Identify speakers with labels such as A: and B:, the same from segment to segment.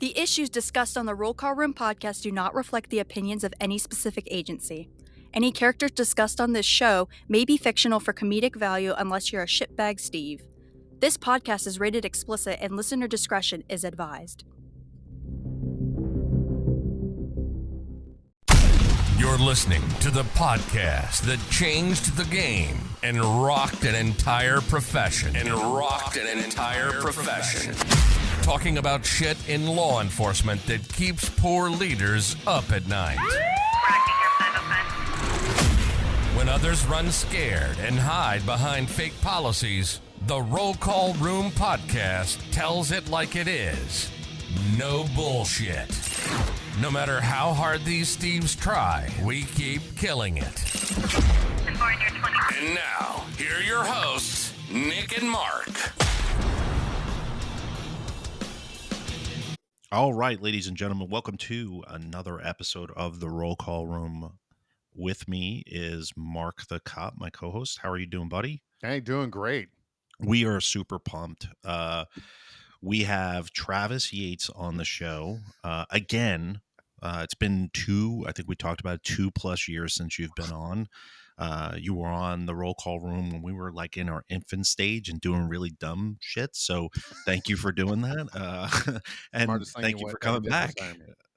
A: The issues discussed on the Roll Call Room podcast do not reflect the opinions of any specific agency. Any characters discussed on this show may be fictional for comedic value unless you're a shitbag Steve. This podcast is rated explicit and listener discretion is advised.
B: You're listening to the podcast that changed the game and rocked an entire profession. Talking about shit in law enforcement that keeps poor leaders up at night. When others run scared and hide behind fake policies, the Roll Call Room podcast tells it like it is. No bullshit. No matter how hard these Steves try, we keep killing it. And now, here are your hosts, Nick and Mark.
C: All right, ladies and gentlemen, welcome to another episode of the Roll Call Room. With me is Mark the Cop, my co-host. How are you doing, buddy?
D: Hey, doing great.
C: We are super pumped. We have Travis Yates on the show again. It's been I think we talked about 2+ years since you've been on. You were on the Roll Call Room when we were like in our infant stage and doing really dumb shit. So thank you for doing that. And thank you for coming back.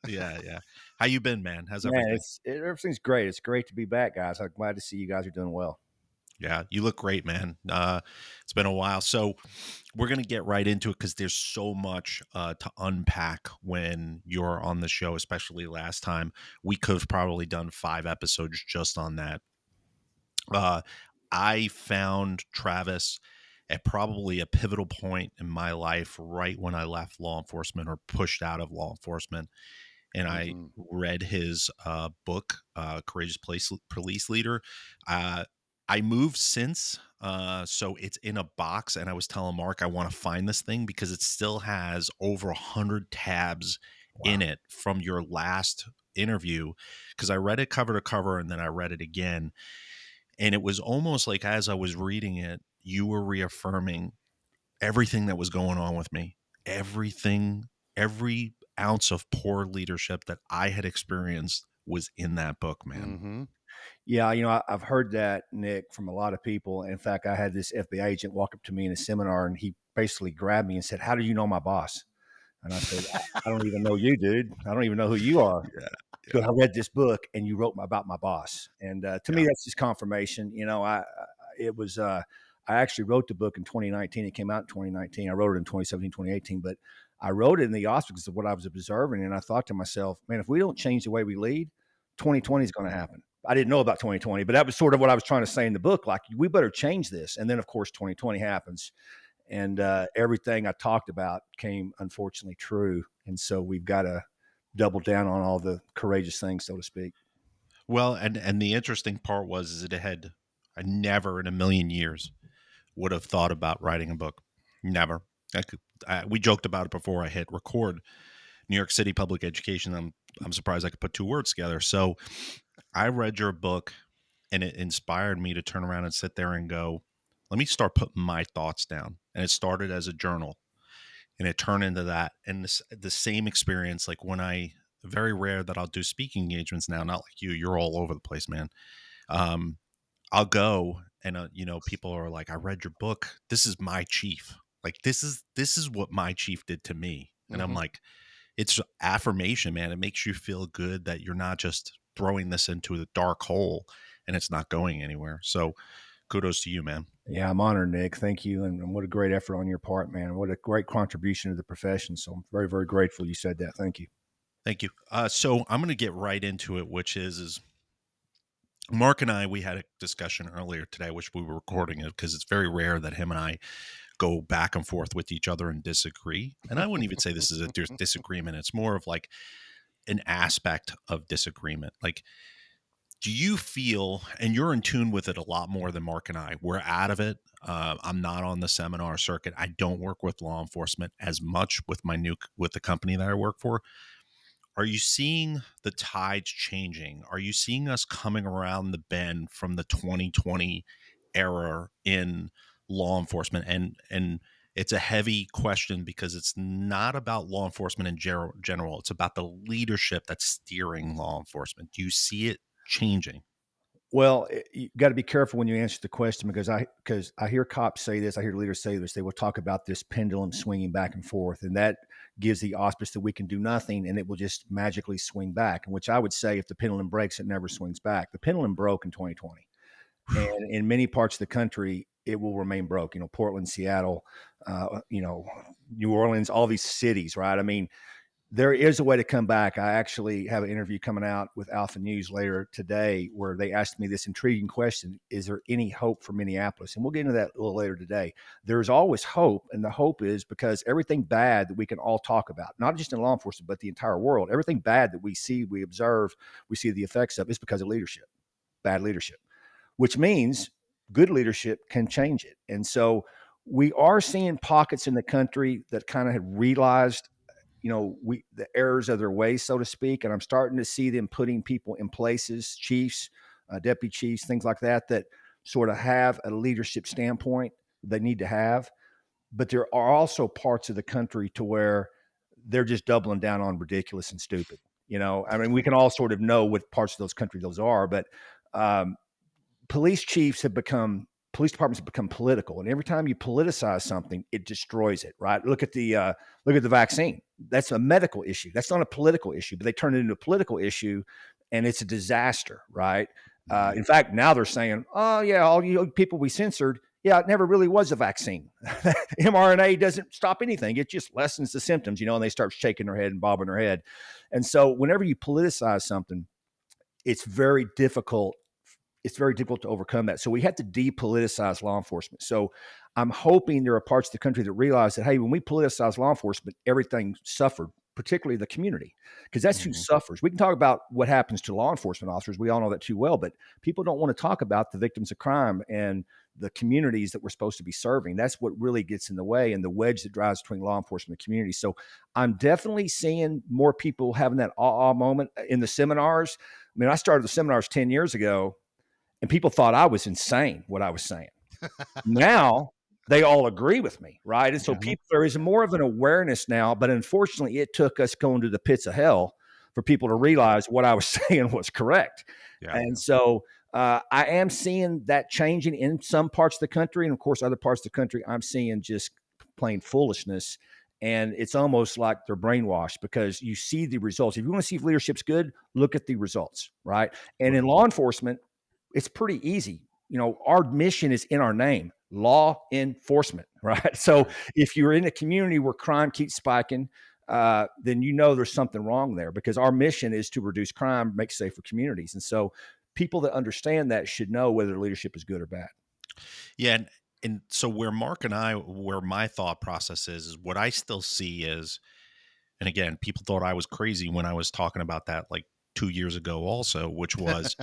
C: Yeah. How you been, man? How's everything?
E: Everything's great. It's great to be back, guys. I'm glad to see you guys are doing well.
C: Yeah, you look great, man. It's been a while. So we're going to get right into it because there's so much to unpack when you're on the show, especially last time. We could have probably done 5 episodes just on that. I found Travis at probably a pivotal point in my life right when I left law enforcement or pushed out of law enforcement. And I read his book, Courageous Police Leader. I moved since, so it's in a box, and I was telling Mark I want to find this thing because it still has over 100 tabs in it from your last interview, because I read it cover to cover, and then I read it again, and it was almost like as I was reading it, you were reaffirming everything that was going on with me, every ounce of poor leadership that I had experienced was in that book, man.
E: Mm-hmm. Yeah, I've heard that, Nick, from a lot of people. In fact, I had this FBI agent walk up to me in a seminar, and he basically grabbed me and said, "How do you know my boss?" And I said, "I don't even know you, dude. I don't even know who you are." Because I read this book, and you wrote about my boss. And to me, that's just confirmation. I actually wrote the book in 2019. It came out in 2019. I wrote it in 2017, 2018. But I wrote it in the auspices of what I was observing. And I thought to myself, man, if we don't change the way we lead, 2020 is going to happen. I didn't know about 2020, but that was sort of what I was trying to say in the book. Like, we better change this. And then, of course, 2020 happens. And everything I talked about came, unfortunately, true. And so we've got to double down on all the courageous things, so to speak.
C: Well, and the interesting part was I never in a million years would have thought about writing a book. Never. We joked about it before I hit record. New York City public education. I'm surprised I could put 2 words together. So I read your book, and it inspired me to turn around and sit there and go, let me start putting my thoughts down. And it started as a journal, and it turned into that. And the same experience, like very rare that I'll do speaking engagements now, not like you're all over the place, man. I'll go and, people are like, I read your book. This is my chief. Like, this is what my chief did to me. And I'm like, it's affirmation, man. It makes you feel good that you're not just throwing this into the dark hole and it's not going anywhere. So kudos to you, man.
E: Yeah, I'm honored, Nick. Thank you. And what a great effort on your part, man. What a great contribution to the profession. So I'm very, very grateful you said that. Thank you.
C: Thank you. So I'm going to get right into it, which is Mark and I, we had a discussion earlier today, which we were recording it because it's very rare that him and I go back and forth with each other and disagree. And I wouldn't even say this is a disagreement. It's more of like an aspect of disagreement. Like, do you feel, and you're in tune with it a lot more than Mark and I, we're out of it. I'm not on the seminar circuit. I don't work with law enforcement as much with the company that I work for. Are you seeing the tides changing? Are you seeing us coming around the bend from the 2020 era in law enforcement? And it's a heavy question because it's not about law enforcement in general. It's about the leadership that's steering law enforcement. Do you see it changing?
E: Well, you got to be careful when you answer the question because I hear cops say this, I hear leaders say this. They will talk about this pendulum swinging back and forth, and that gives the auspice that we can do nothing and it will just magically swing back. Which I would say, if the pendulum breaks, it never swings back. The pendulum broke in 2020, and in many parts of the country, it will remain broke. Portland, Seattle, New Orleans, all these cities, right? I mean, there is a way to come back. I actually have an interview coming out with Alpha News later today where they asked me this intriguing question: is there any hope for Minneapolis? And we'll get into that a little later today. There's always hope, and the hope is because everything bad that we can all talk about, not just in law enforcement, but the entire world, everything bad that we see, we observe, we see the effects of, is because of leadership, bad leadership, which means good leadership can change it. And so we are seeing pockets in the country that kind of have realized the errors of their ways, so to speak. And I'm starting to see them putting people in places, chiefs, deputy chiefs, things like that, that sort of have a leadership standpoint they need to have. But there are also parts of the country to where they're just doubling down on ridiculous and stupid. I mean, we can all sort of know what parts of those countries those are, but police departments have become political, and every time you politicize something, it destroys it. Right? Look at the vaccine. That's a medical issue. That's not a political issue, but they turn it into a political issue, and it's a disaster. Right? In fact, now they're saying, "Oh yeah, all you people we censored. Yeah, it never really was a vaccine. mRNA doesn't stop anything. It just lessens the symptoms." And they start shaking their head and bobbing their head. And so, whenever you politicize something, it's very difficult to overcome that. So we have to depoliticize law enforcement. So I'm hoping there are parts of the country that realize that, hey, when we politicize law enforcement, everything suffered, particularly the community, because that's who suffers. We can talk about what happens to law enforcement officers. We all know that too well, but people don't want to talk about the victims of crime and the communities that we're supposed to be serving. That's what really gets in the way and the wedge that drives between law enforcement and community. So I'm definitely seeing more people having that aha moment in the seminars. I mean, I started the seminars 10 years ago, and people thought I was insane, what I was saying. Now they all agree with me, right? And so there is more of an awareness now, but unfortunately it took us going to the pits of hell for people to realize what I was saying was correct. Yeah. And so I am seeing that changing in some parts of the country. And of course, other parts of the country, I'm seeing just plain foolishness. And it's almost like they're brainwashed because you see the results. If you want to see if leadership's good, look at the results, right? And in law enforcement, it's pretty easy. Our mission is in our name, law enforcement, right? So if you're in a community where crime keeps spiking, then there's something wrong there because our mission is to reduce crime, make safer communities. And so people that understand that should know whether leadership is good or bad.
C: Yeah. And so where my thought process is what I still see is, and again, people thought I was crazy when I was talking about that like 2 years ago also, which was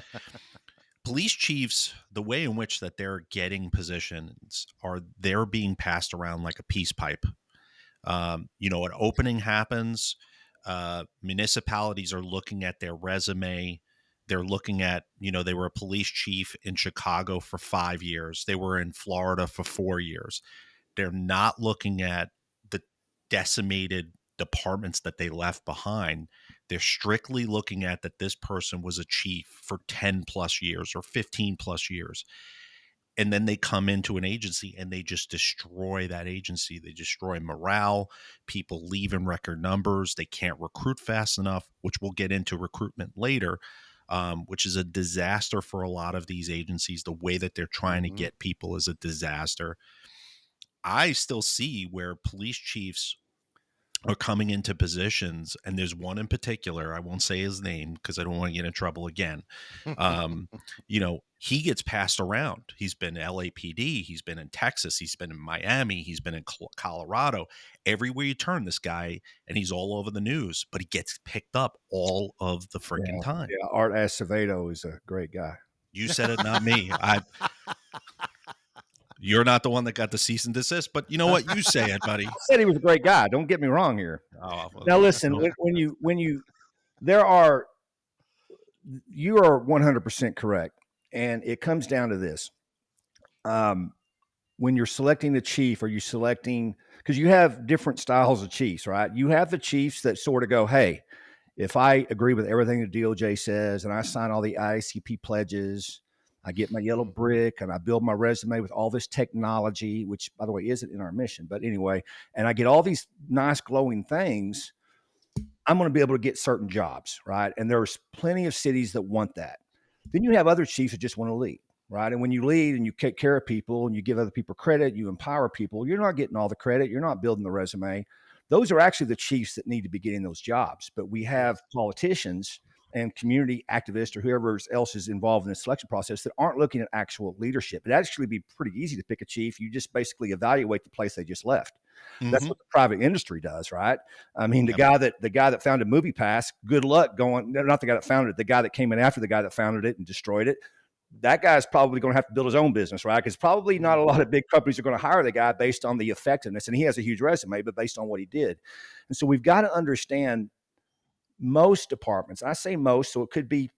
C: police chiefs, the way in which that they're getting positions they're being passed around like a peace pipe. An opening happens. Municipalities are looking at their resume. They're looking at, they were a police chief in Chicago for 5 years. They were in Florida for 4 years. They're not looking at the decimated departments that they left behind. They're strictly looking at that this person was a chief for 10 plus years or 15 plus years. And then they come into an agency and they just destroy that agency. They destroy morale. People leave in record numbers. They can't recruit fast enough, which we'll get into recruitment later, which is a disaster for a lot of these agencies. The way that they're trying to get people is a disaster. I still see where police chiefs are coming into positions, and there's one in particular, I won't say his name because I don't want to get in trouble again. He gets passed around. He's been LAPD, he's been in Texas, he's been in Miami, he's been in Colorado. Everywhere you turn, this guy, and he's all over the news, but he gets picked up all of the freaking time.
E: Yeah, Art Acevedo is a great guy.
C: You said it, not me. You're not the one that got the cease and desist, but you know what? You say it, buddy.
E: I said he was a great guy. Don't get me wrong here. Oh, well, now listen, you are 100% correct. And it comes down to this. when you're selecting the chief, are you selecting, because you have different styles of chiefs, right? You have the chiefs that sort of go, hey, if I agree with everything the DOJ says and I sign all the IACP pledges, I get my yellow brick and I build my resume with all this technology, which by the way isn't in our mission, but anyway, and I get all these nice glowing things, I'm going to be able to get certain jobs, right? And there's plenty of cities that want that. Then you have other chiefs that just want to lead, right? And when you lead and you take care of people and you give other people credit, you empower people, you're not getting all the credit. You're not building the resume. Those are actually the chiefs that need to be getting those jobs. But we have politicians and community activists or whoever else is involved in the selection process that aren't looking at actual leadership. It'd actually be pretty easy to pick a chief. You just basically evaluate the place they just left. That's what the private industry does, right? I mean, the guy that founded MoviePass, good luck going. Not the guy that founded it, the guy that came in after the guy that founded it and destroyed it. That guy's probably going to have to build his own business, right? Because probably not a lot of big companies are going to hire the guy based on the effectiveness, and he has a huge resume, but based on what he did. And so we've got to understand most departments. I say most, so it could be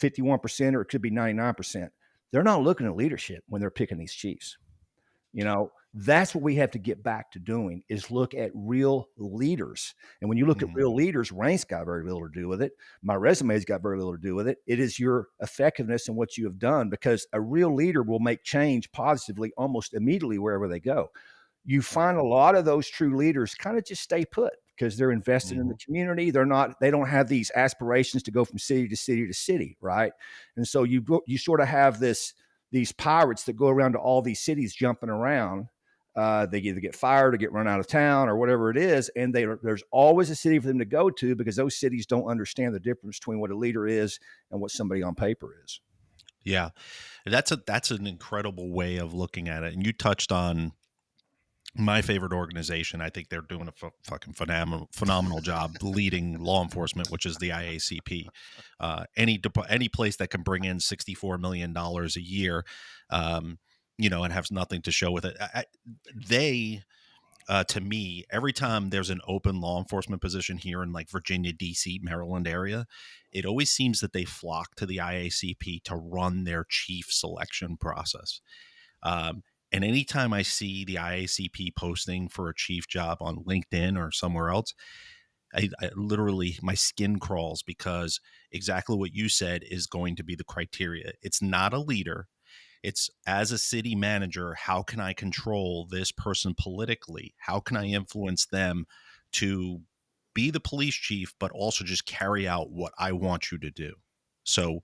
E: 51% or it could be 99%. They're not looking at leadership when they're picking these chiefs. You know, that's what we have to get back to doing is look at real leaders. And when you look at real leaders, rank's got very little to do with it. My resume's got very little to do with it. It is your effectiveness and what you have done, because a real leader will make change positively almost immediately wherever they go. You find a lot of those true leaders kind of just stay put because they're invested in the community. They don't have these aspirations to go from city to city to city, right? And so you sort of have these pirates that go around to all these cities jumping around. They either get fired or get run out of town or whatever it is. And there's always a city for them to go to because those cities don't understand the difference between what a leader is and what somebody on paper is.
C: Yeah, that's an incredible way of looking at it. And you touched on my favorite organization. I think they're doing a fucking phenomenal job leading law enforcement, which is the IACP. Any place that can bring in $64 million a year, and has nothing to show with it. They, to me, every time there's an open law enforcement position here in like Virginia, DC, Maryland area, it always seems that they flock to the IACP to run their chief selection process. And anytime I see the IACP posting for a chief job on LinkedIn or somewhere else, I literally, my skin crawls, because exactly what you said is going to be the criteria. It's not a leader. It's, as a city manager, how can I control this person politically? How can I influence them to be the police chief, but also just carry out what I want you to do? So,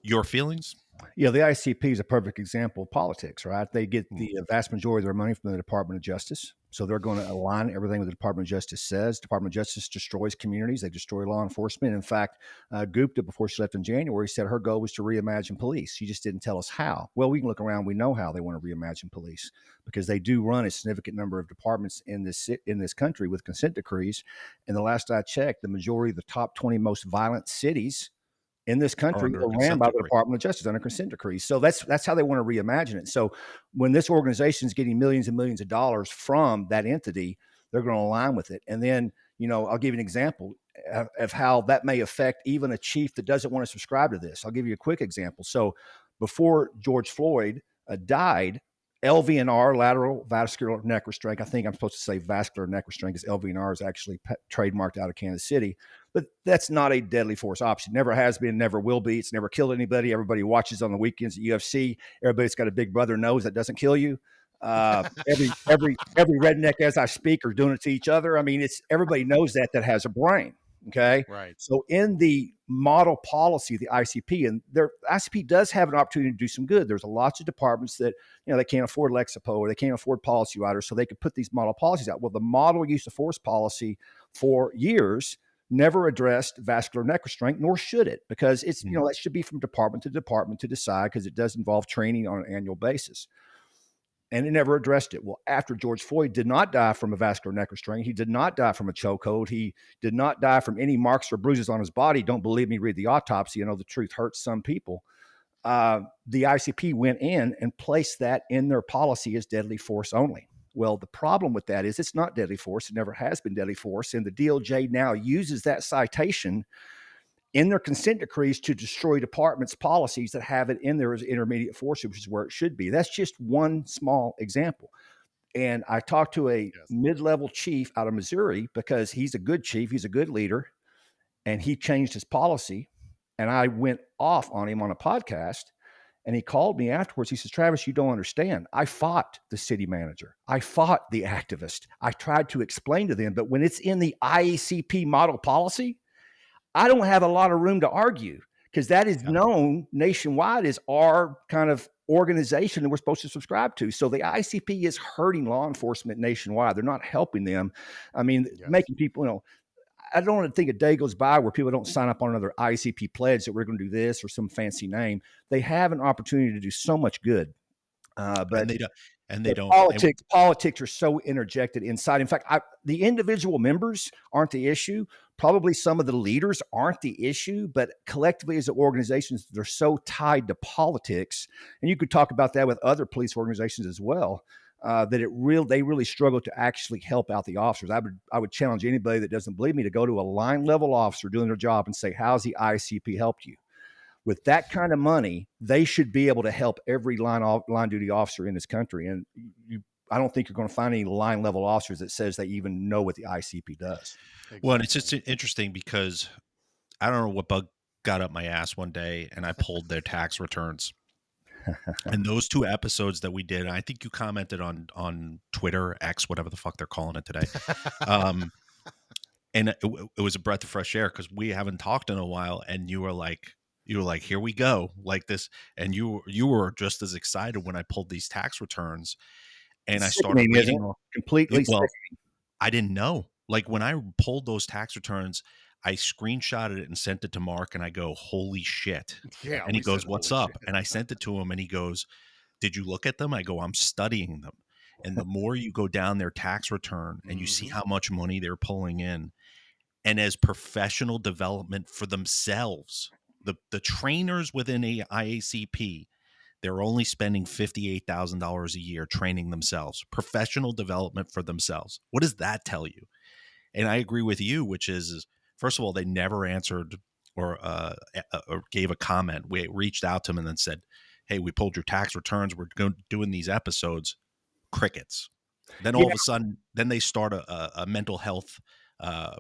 C: your feelings?
E: Yeah, the ICP is a perfect example of politics, right? They get the vast majority of their money from the Department of Justice. So they're going to align everything with the Department of Justice says. Department of Justice destroys communities. They destroy law enforcement. In fact, Gupta, before she left in January, said her goal was to reimagine police. She just didn't tell us how. Well, we can look around. We know how they want to reimagine police, because they do run a significant number of departments in this country with consent decrees. And the last I checked, the majority of the top 20 most violent cities in this country are ran by the Department of Justice under consent decrees. So that's how they want to reimagine it. So when this organization is getting millions and millions of dollars from that entity, they're going to align with it. And then, I'll give you an example of how that may affect even a chief that doesn't want to subscribe to this. I'll give you a quick example. So before George Floyd died, LVNR, lateral vascular neck restraint. I think I'm supposed to say vascular neck restraint because LVNR is actually trademarked out of Kansas City. But that's not a deadly force option. Never has been, never will be. It's never killed anybody. Everybody watches on the weekends at UFC. Everybody's got a big brother knows that doesn't kill you. Every redneck as I speak are doing it to each other. I mean, everybody knows that has a brain. Okay.
C: Right.
E: So in the model policy of the ICP, and their ICP does have an opportunity to do some good. There's lots of departments that, they can't afford Lexapro or they can't afford policy writers, so they could put these model policies out. Well, the model use of force policy for years never addressed vascular neck restraint, nor should it, because it's, that should be from department to decide, because it does involve training on an annual basis. And it never addressed it. Well, after George Floyd did not die from a vascular neck restraint, he did not die from a chokehold, he did not die from any marks or bruises on his body. Don't believe me, read the autopsy. The truth hurts some people. The ICP went in and placed that in their policy as deadly force only. Well, the problem with that is it's not deadly force. It never has been deadly force. And the DOJ now uses that citation in their consent decrees to destroy departments' policies that have it in there as intermediate force, which is where it should be. That's just one small example. And I talked to a mid-level chief out of Missouri because he's a good chief, he's a good leader, and he changed his policy. And I went off on him on a podcast, and he called me afterwards. He says, Travis, you don't understand. I fought the city manager. I fought the activist. I tried to explain to them, but when it's in the IACP model policy, I don't have a lot of room to argue because that is known nationwide as our kind of organization that we're supposed to subscribe to. So the ICP is hurting law enforcement nationwide. They're not helping them. I mean, making people, I don't want to think a day goes by where people don't sign up on another ICP pledge that we're going to do this or some fancy name. They have an opportunity to do so much good. But
C: they don't.
E: Politics are so interjected inside. In fact, the individual members aren't the issue. Probably some of the leaders aren't the issue, but collectively as organizations, they're so tied to politics. And you could talk about that with other police organizations as well. That they really struggle to actually help out the officers. I would challenge anybody that doesn't believe me to go to a line level officer doing their job and say, how's the ICP helped you? With that kind of money, they should be able to help every line duty officer in this country. And I don't think you're going to find any line level officers that says they even know what the ICP does.
C: Exactly. Well, and it's just interesting because I don't know what bug got up my ass one day and I pulled their tax returns. And those 2 episodes that we did, I think you commented on Twitter, X, whatever the fuck they're calling it today. And it was a breath of fresh air because we haven't talked in a while. And you were like, here we go, like this. And you were just as excited when I pulled these tax returns. And I started reading.
E: Completely.
C: Well, I didn't know. Like when I pulled those tax returns, I screenshotted it and sent it to Mark and I go, holy shit. Yeah. And he goes, what's up? Shit. And I sent it to him and he goes, did you look at them? I go, I'm studying them. And the more you go down their tax return and you see how much money they're pulling in, and as professional development for themselves, the trainers within a IACP, they're only spending $58,000 a year training themselves, professional development for themselves. What does that tell you? And I agree with you, which is, first of all, they never answered or gave a comment. We reached out to them and then said, hey, we pulled your tax returns. We're doing these episodes. Crickets. Then all of a sudden, then they start a mental health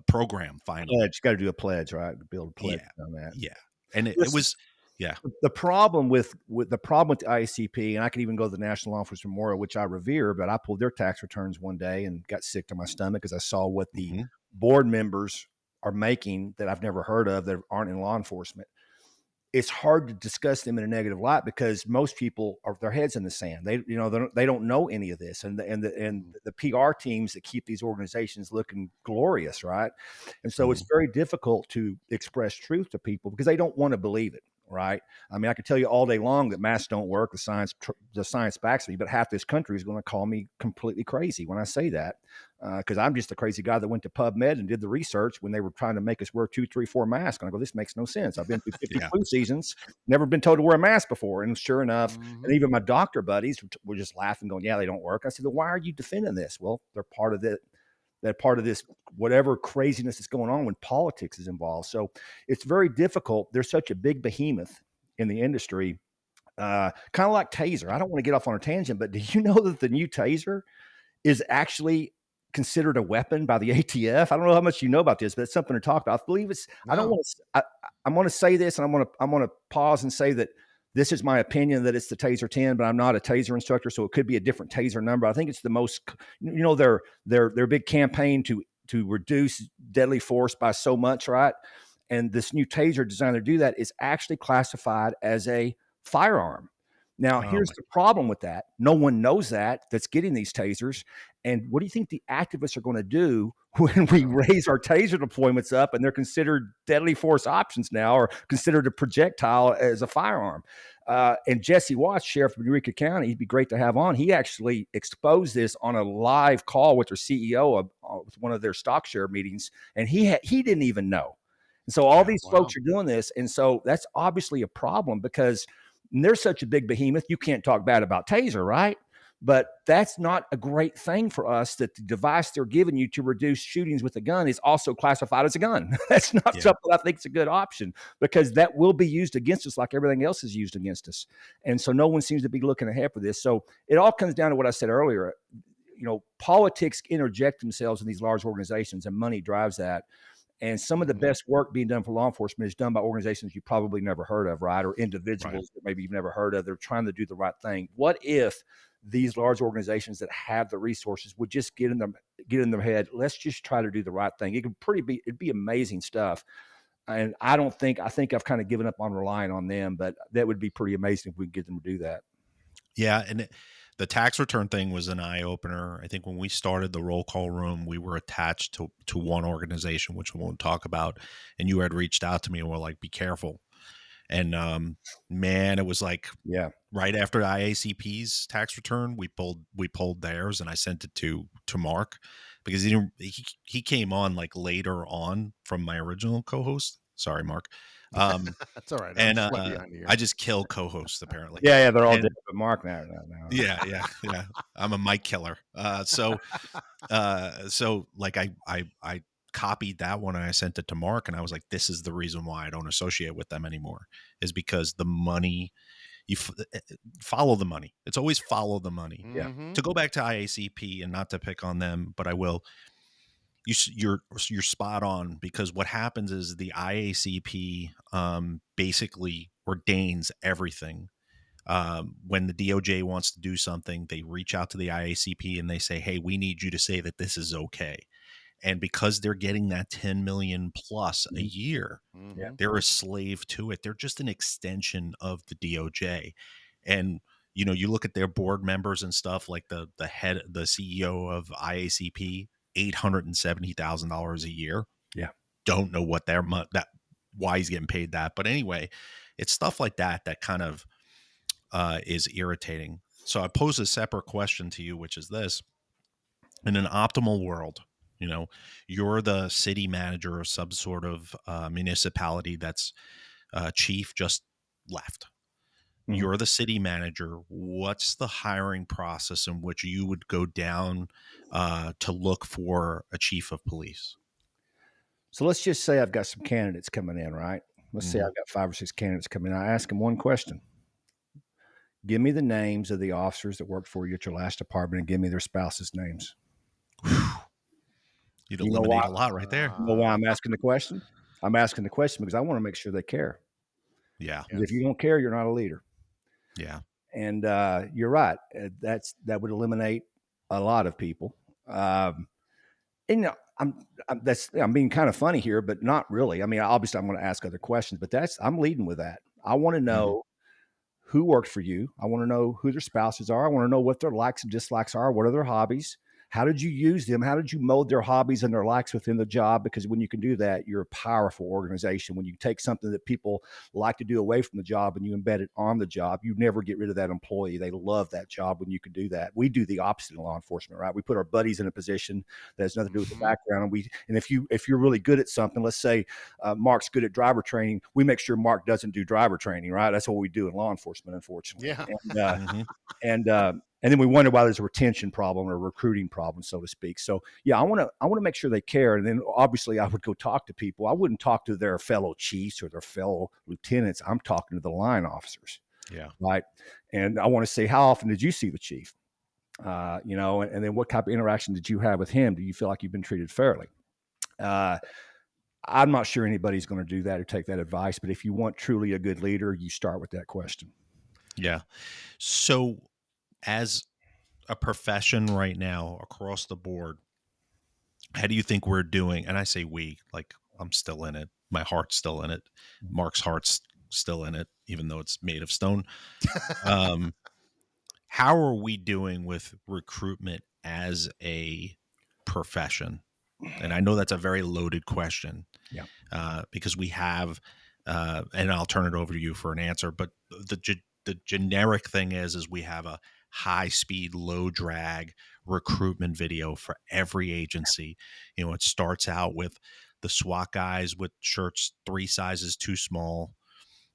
C: program finally.
E: Pledge. You got to do a pledge, right? Build a pledge on that.
C: Yeah. And it was, yeah.
E: The problem with the ICP, and I could even go to the National Law Enforcement Memorial, which I revere, but I pulled their tax returns one day and got sick to my stomach because I saw what the board members are making that I've never heard of that aren't in law enforcement. It's hard to discuss them in a negative light because most people are their heads in the sand. They don't know any of this, and the PR teams that keep these organizations looking glorious, right? And so it's very difficult to express truth to people because they don't want to believe it. Right. I mean, I could tell you all day long that masks don't work. The science backs me, but half this country is going to call me completely crazy when I say that. Because I'm just a crazy guy that went to PubMed and did the research when they were trying to make us wear 2, 3, 4 masks. And I go, this makes no sense. I've been through 50 flu seasons, never been told to wear a mask before. And sure enough, and even my doctor buddies were just laughing, going, yeah, they don't work. I said, well, why are you defending this? Well, they're part of it. That part of this, whatever craziness is going on when politics is involved. So it's very difficult. There's such a big behemoth in the industry, kind of like Taser. I don't want to get off on a tangent, but do you know that the new Taser is actually considered a weapon by the ATF? I don't know how much you know about this, but it's something to talk about. I believe it's, no. I'm going to say this, and I'm going to pause and say that this is my opinion that it's the Taser 10, but I'm not a Taser instructor, so it could be a different Taser number. I think it's the most, their big campaign to reduce deadly force by so much, right? And this new Taser designed to do that is actually classified as a firearm. Now, here's the problem with that. No one knows that's getting these Tasers. And what do you think the activists are going to do when we raise our Taser deployments up and they're considered deadly force options now or considered a projectile as a firearm? And Jesse Watts, Sheriff of Eureka County, he'd be great to have on. He actually exposed this on a live call with their CEO of one of their stock share meetings, and he didn't even know. And so all these folks are doing this, and so that's obviously a problem because they're such a big behemoth. You can't talk bad about Taser, right? But that's not a great thing for us, that the device they're giving you to reduce shootings with a gun is also classified as a gun. That's not something I think is a good option, because that will be used against us like everything else is used against us. And so no one seems to be looking ahead for this. So it all comes down to what I said earlier. Politics interject themselves in these large organizations, and money drives that. And some of the best work being done for law enforcement is done by organizations you probably never heard of, right? Or individuals that maybe you've never heard of. They're trying to do the right thing. What if these large organizations that have the resources would just get in their head, let's just try to do the right thing? It'd be amazing stuff. And I think I've kind of given up on relying on them, but that would be pretty amazing if we could get them to do that.
C: Yeah, and the tax return thing was an eye opener. I think when we started the roll call room, we were attached to one organization, which we won't talk about. And you had reached out to me and were like, "Be careful." And man, it was like, right after IACP's tax return, we pulled theirs, and I sent it to Mark, because he came on like later on from my original co-host. Sorry, Mark.
D: That's all right.
C: And I just kill co-hosts apparently.
E: Yeah, they're all dead, but Mark now.
C: Yeah. I'm a mic killer. So like I copied that one and I sent it to Mark, and I was like, this is the reason why I don't associate with them anymore, is because the money, follow the money. It's always follow the money.
E: Yeah.
C: To go back to IACP, and not to pick on them, but I will. You're spot on, because what happens is the IACP basically ordains everything. When the DOJ wants to do something, they reach out to the IACP and they say, "Hey, we need you to say that this is okay." And because they're getting that 10 million plus a year, they're a slave to it. They're just an extension of the DOJ. And you look at their board members and stuff, like the CEO of IACP, $870,000 a year.
E: Yeah.
C: Don't know what why he's getting paid that. But anyway, it's stuff like that kind of is irritating. So I pose a separate question to you, which is this: in an optimal world, you're the city manager or some sort of municipality that's chief just left. Mm-hmm. You're the city manager. What's the hiring process in which you would go down to look for a chief of police?
E: So let's just say I've got some candidates coming in, right? Let's say I've got 5 or 6 candidates coming in. I ask them one question. Give me the names of the officers that worked for you at your last department, and give me their spouses' names.
C: You'd eliminate a lot right there.
E: You know why I'm asking the question? I'm asking the question because I want to make sure they care.
C: Yeah.
E: If you don't care, you're not a leader.
C: Yeah.
E: And you're right. That would eliminate a lot of people. I'm being kind of funny here, but not really. I mean, obviously I'm going to ask other questions, but I'm leading with that. I want to know who worked for you. I want to know who their spouses are. I want to know what their likes and dislikes are. What are their hobbies? How did you use them? How did you mold their hobbies and their likes within the job? Because when you can do that, you're a powerful organization. When you take something that people like to do away from the job and you embed it on the job, you never get rid of that employee. They love that job when you can do that. We do the opposite in law enforcement, right? We put our buddies in a position that has nothing to do with the background. And if you're really good at something, let's say Mark's good at driver training, we make sure Mark doesn't do driver training, right? That's what we do in law enforcement, unfortunately.
D: Yeah.
E: And then we wonder why there's a retention problem or a recruiting problem, so to speak. So yeah, I want to make sure they care. And then obviously I would go talk to people. I wouldn't talk to their fellow chiefs or their fellow lieutenants. I'm talking to the line officers.
C: Yeah.
E: Right. And I want to say, how often did you see the chief? And then what type of interaction did you have with him? Do you feel like you've been treated fairly? I'm not sure anybody's going to do that or take that advice, but if you want truly a good leader, you start with that question.
C: Yeah. So as a profession right now across the board, how do you think we're doing? And I say we, like I'm still in it. My heart's still in it. Mark's heart's still in it, even though it's made of stone. How are we doing with recruitment as a profession? And I know that's a very loaded question.
E: Yeah.
C: Because we have, and I'll turn it over to you for an answer, but the generic thing is we have a high speed, low drag recruitment video for every agency. It starts out with the SWAT guys with shirts 3 sizes too small,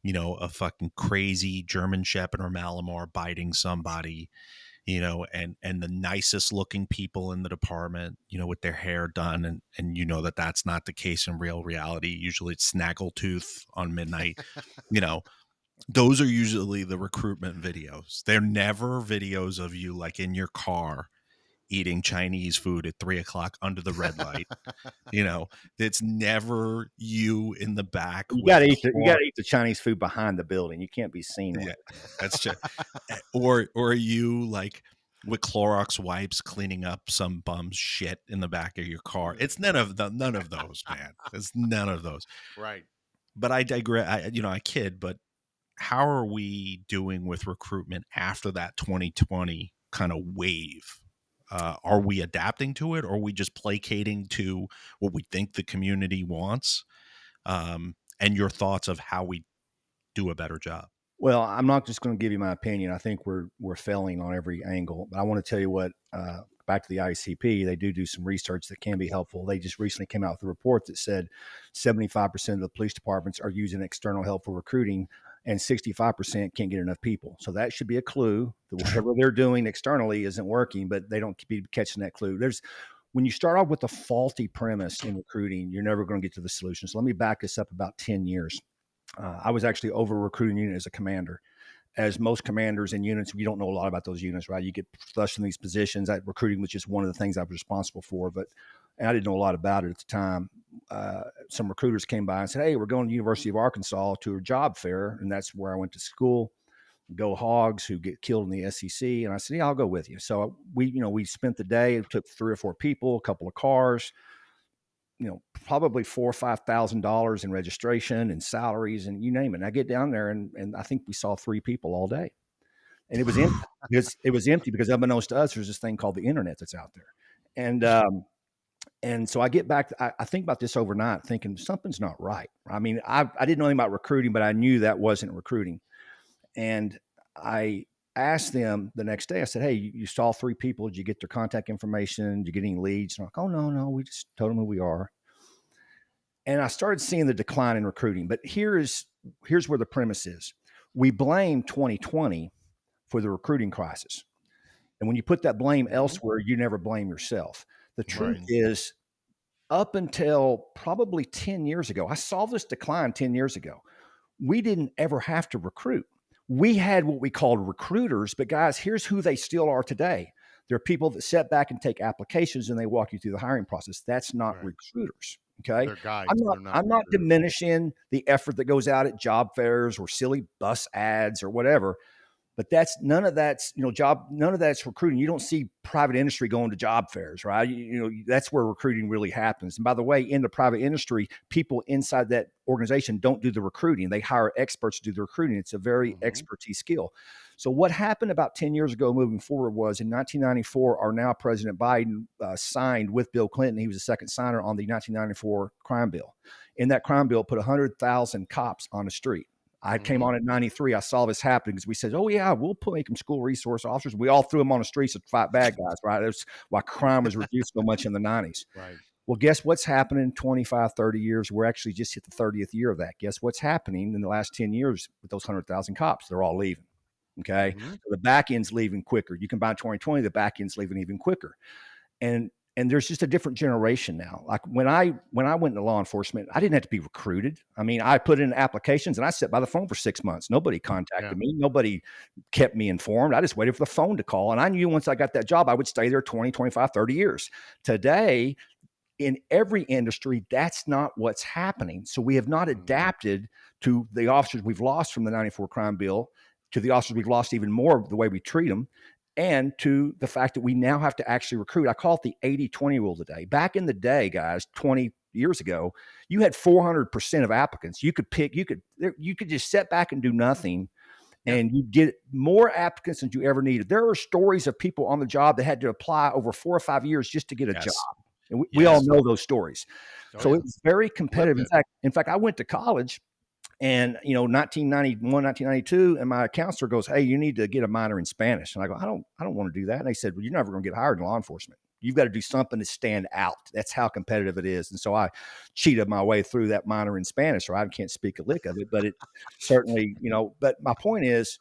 C: a fucking crazy German Shepherd or Malamar biting somebody, and the nicest looking people in the department, with their hair done, and that's not the case in real reality. Usually it's snaggletooth on midnight. Those are usually the recruitment videos. They're never videos of you like in your car eating Chinese food at 3:00 under the red light. It's never you in the back.
E: You got to eat the Chinese food behind the building. You can't be seen.
C: Yeah, that's true. Or you like with Clorox wipes cleaning up some bum's shit in the back of your car. It's none of those, man. It's none of those.
F: Right.
C: But I digress. I kid, but how are we doing with recruitment after that 2020 kind of wave? Are we adapting to it, or are we just placating to what we think the community wants? And your thoughts of how we do a better job.
E: Well, I'm not just going to give you my opinion. I think we're failing on every angle. But I want to tell you what. Back to the ICP, they do some research that can be helpful. They just recently came out with a report that said 75% of the police departments are using external help for recruiting, and 65% can't get enough people. So that should be a clue that whatever they're doing externally isn't working, but they don't be catching that clue. When you start off with a faulty premise in recruiting, you're never going to get to the solution. So let me back this up about 10 years. I was actually over recruiting unit as a commander. As most commanders in units, you don't know a lot about those units, right? You get thrust in these positions. Recruiting was just one of the things I was responsible for, and I didn't know a lot about it at the time. Some recruiters came by and said, "Hey, we're going to the University of Arkansas to a job fair," and that's where I went to school. Go Hogs, who get killed in the SEC, and I said, "Yeah, I'll go with you." So we spent the day. It took 3 or 4 people, a couple of cars. Probably $4,000 or $5,000 in registration and salaries and you name it. And I get down there and I think we saw 3 people all day, and it was empty because unbeknownst to us, there's this thing called the internet that's out there. And so I get back, I think about this overnight thinking something's not right. I mean, I didn't know anything about recruiting, but I knew that wasn't recruiting. And I asked them the next day, I said, "Hey, you saw 3 people. Did you get their contact information? Did you get any leads?" And I'm like, "Oh, no, we just told them who we are." And I started seeing the decline in recruiting. But here's where the premise is. We blame 2020 for the recruiting crisis. And when you put that blame elsewhere, you never blame yourself. The truth is, up until probably 10 years ago, I saw this decline 10 years ago. We didn't ever have to recruit. We had what we called recruiters, but guys, here's who they still are today. They're people that sit back and take applications and they walk you through the hiring process. That's not recruiters. Okay.
F: They're guides.
E: I'm not diminishing the effort that goes out at job fairs or silly bus ads or whatever, but none of that's recruiting. You don't see private industry going to job fairs, right? That's where recruiting really happens. And by the way, in the private industry, people inside that organization don't do the recruiting. They hire experts to do the recruiting. It's a very expertise skill. So what happened about 10 years ago moving forward was in 1994, our now President Biden signed with Bill Clinton. He was the second signer on the 1994 crime bill. In that crime bill, put 100,000 cops on the street. I came on in 93. I saw this happening because we said, "Oh yeah, we'll make them school resource officers." We all threw them on the streets to fight bad guys, right? That's why crime was reduced so much in the 90s.
F: Right.
E: Well, guess what's happening in 25, 30 years? We're actually just hit the 30th year of that. Guess what's happening in the last 10 years with those 100,000 cops? They're all leaving. Okay. So the back end's leaving quicker. You combine 2020, the back end's leaving even quicker. And there's just a different generation now. Like when I went into law enforcement, I didn't have to be recruited. I mean, I put in applications and I sat by the phone for 6 months. Nobody contacted me. Nobody kept me informed. I just waited for the phone to call. And I knew once I got that job, I would stay there 20, 25, 30 years. Today, in every industry, that's not what's happening. So we have not adapted to the officers we've lost from the 94 crime bill, to the officers we've lost even more of the way we treat them, and to the fact that we now have to actually recruit. I call it the 80-20 rule today. Back in the day, guys, 20 years ago, you had 400% of applicants. You could just sit back and do nothing, and you get more applicants than you ever needed. There are stories of people on the job that had to apply over 4 or 5 years just to get a job. And we all know those stories. So it's very competitive. In fact, I went to college and, 1991, 1992, and my counselor goes, "Hey, you need to get a minor in Spanish." And I go, I don't want to do that. And they said, "Well, you're never going to get hired in law enforcement. You've got to do something to stand out." That's how competitive it is. And so I cheated my way through that minor in Spanish, or I can't speak a lick of it, but it certainly, but my point is,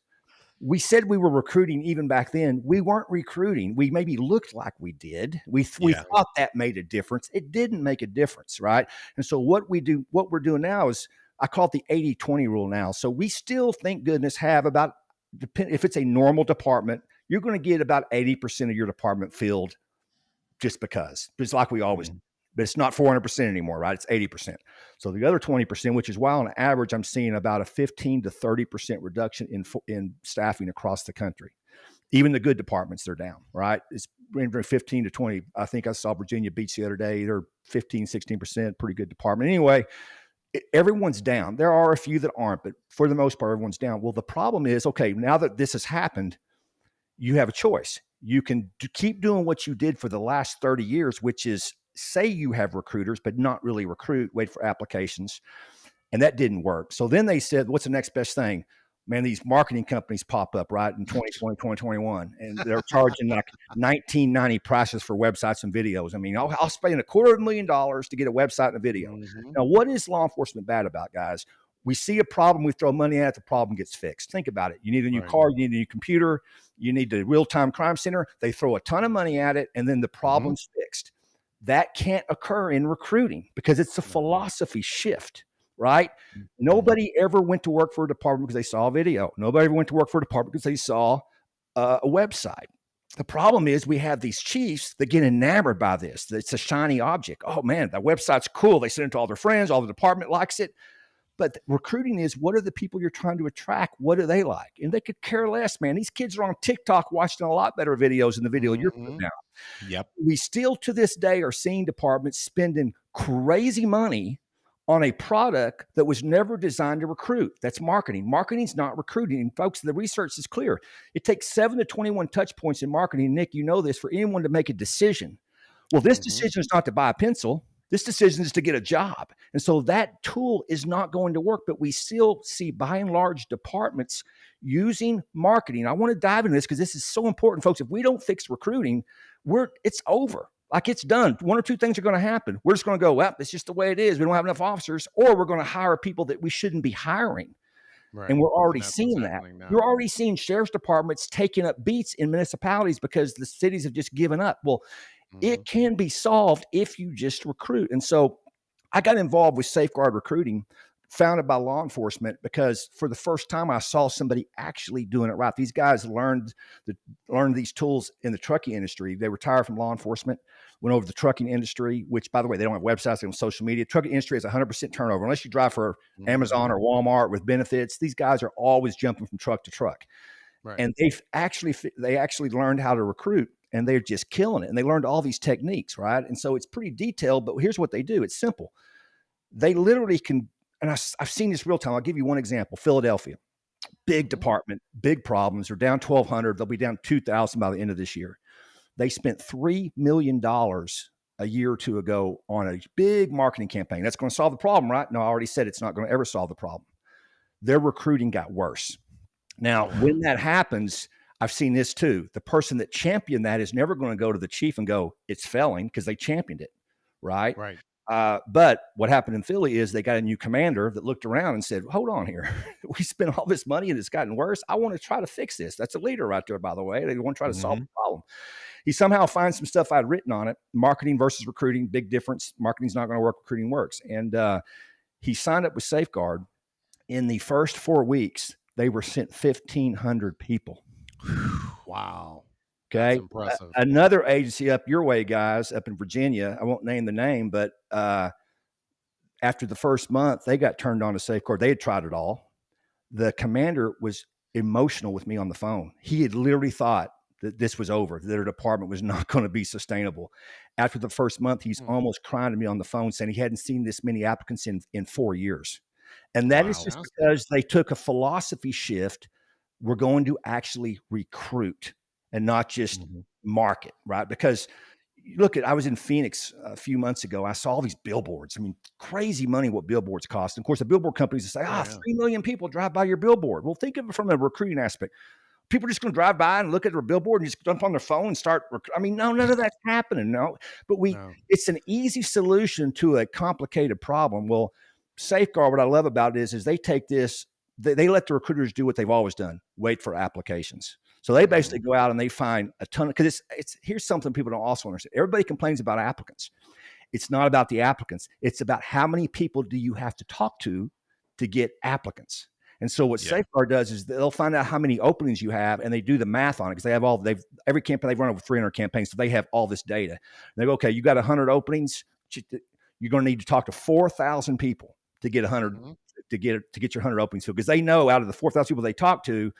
E: We said we were recruiting even back then. We weren't recruiting. We maybe looked like we did. We
C: Yeah.
E: thought that made a difference. It didn't make a difference, right? And so what we're doing now is, I call it the 80-20 rule now. So we still, thank goodness, have about, if it's a normal department, you're going to get about 80% of your department filled just because. It's like we always do. But it's not 400% anymore, right? It's 80%. So the other 20%, which is why on average I'm seeing about a 15 to 30% reduction in staffing across the country. Even the good departments, they're down, right? It's 15 to 20. I think I saw Virginia Beach the other day. They're 15, 16%, pretty good department. Anyway, everyone's down. There are a few that aren't, but for the most part, everyone's down. Well, the problem is, okay, now that this has happened, you have a choice. You can keep doing what you did for the last 30 years, which is say you have recruiters, but not really recruit, wait for applications. And that didn't work. So then they said, what's the next best thing? Man, these marketing companies pop up, right, in 2020, 2021, and they're charging like $19.90 prices for websites and videos. I mean, I'll spend $250,000 to get a website and a video.
D: Mm-hmm.
E: Now, what is law enforcement bad about, guys? We see a problem, we throw money at it, the problem gets fixed. Think about it. You need a new car, you need a new computer, you need the real-time crime center. They throw a ton of money at it, and then the problem's fixed. That can't occur in recruiting because it's a philosophy shift, right? Nobody ever went to work for a department because they saw a video. Nobody ever went to work for a department because they saw a website. The problem is we have these chiefs that get enamored by this. It's a shiny object. Oh, man, that website's cool. They send it to all their friends. All the department likes it. But recruiting is, what are the people you're trying to attract? What do they like? And they could care less, man. These kids are on TikTok watching a lot better videos than the video you're putting out.
C: Yep.
E: We still to this day are seeing departments spending crazy money on a product that was never designed to recruit. That's marketing. Marketing's not recruiting. And folks, the research is clear. It takes 7 to 21 touch points in marketing. Nick, you know this, for anyone to make a decision. Well, this decision is not to buy a pencil. This decision is to get a job. And so that tool is not going to work, but we still see by and large departments using marketing. I want to dive into this because this is so important, folks. If we don't fix recruiting, it's over. Like, it's done. One or two things are going to happen. We're just going to go, well, it's just the way it is. We don't have enough officers, or we're going to hire people that we shouldn't be hiring. Right. And we're already seeing that. You're already seeing sheriff's departments taking up beats in municipalities because the cities have just given up. Well, it can be solved if you just recruit. And so I got involved with Safeguard Recruiting, founded by law enforcement, because for the first time I saw somebody actually doing it right. These guys learned these tools in the trucking industry. They retired from law enforcement, went over to the trucking industry, which, by the way, they don't have websites, they don't have social media. Trucking industry has 100% turnover. Unless you drive for Amazon or Walmart with benefits, these guys are always jumping from truck to truck. Right. And they actually learned how to recruit. And they're just killing it. And they learned all these techniques, right? And so it's pretty detailed, but here's what they do. It's simple. They literally can, and I've seen this real time. I'll give you one example. Philadelphia, big department, big problems. They're down 1,200. They'll be down 2,000 by the end of this year. They spent $3 million a year or two ago on a big marketing campaign. That's going to solve the problem, right? No, I already said it's not going to ever solve the problem. Their recruiting got worse. Now, when that happens, I've seen this too. The person that championed that is never going to go to the chief and go, it's failing, because they championed it, right?
D: Right.
E: But what happened in Philly is they got a new commander that looked around and said, hold on here. We spent all this money and it's gotten worse. I want to try to fix this. That's a leader right there, by the way. They want to try to solve the problem. He somehow finds some stuff I'd written on it. Marketing versus recruiting, big difference. Marketing's not going to work. Recruiting works. And he signed up with Safeguard. In the first 4 weeks, they were sent 1,500 people.
D: Wow.
E: Okay.
D: That's impressive.
E: Another agency up your way, guys, up in Virginia, I won't name the name, but after the first month, they got turned on to Safeguard. They had tried it all. The commander was emotional with me on the phone. He had literally thought that this was over, that their department was not going to be sustainable. After the first month, he's almost crying to me on the phone saying he hadn't seen this many applicants in 4 years. And that is just because they took a philosophy shift. We're going to actually recruit and not just market, right? Because look, I was in Phoenix a few months ago. I saw all these billboards. I mean, crazy money what billboards cost. And of course, the billboard companies say, 3 million people drive by your billboard. Well, think of it from a recruiting aspect. People are just going to drive by and look at their billboard and just jump on their phone and start. I mean, no, none of that's happening. No, but it's an easy solution to a complicated problem. Well, Safeguard, what I love about it is they take this they let the recruiters do what they've always done: wait for applications. So they basically go out and they find a ton of, because it's here's something people don't also understand. Everybody complains about applicants. It's not about the applicants. It's about how many people do you have to talk to get applicants. And so what Safeguard does is they'll find out how many openings you have, and they do the math on it, because every campaign, they've run over 300 campaigns, so they have all this data. And they go, okay, you got 100 openings, you're going to need to talk to 4,000 people to get 100 to get your 100 openings filled, because they know out of the 4,000 people they talk to,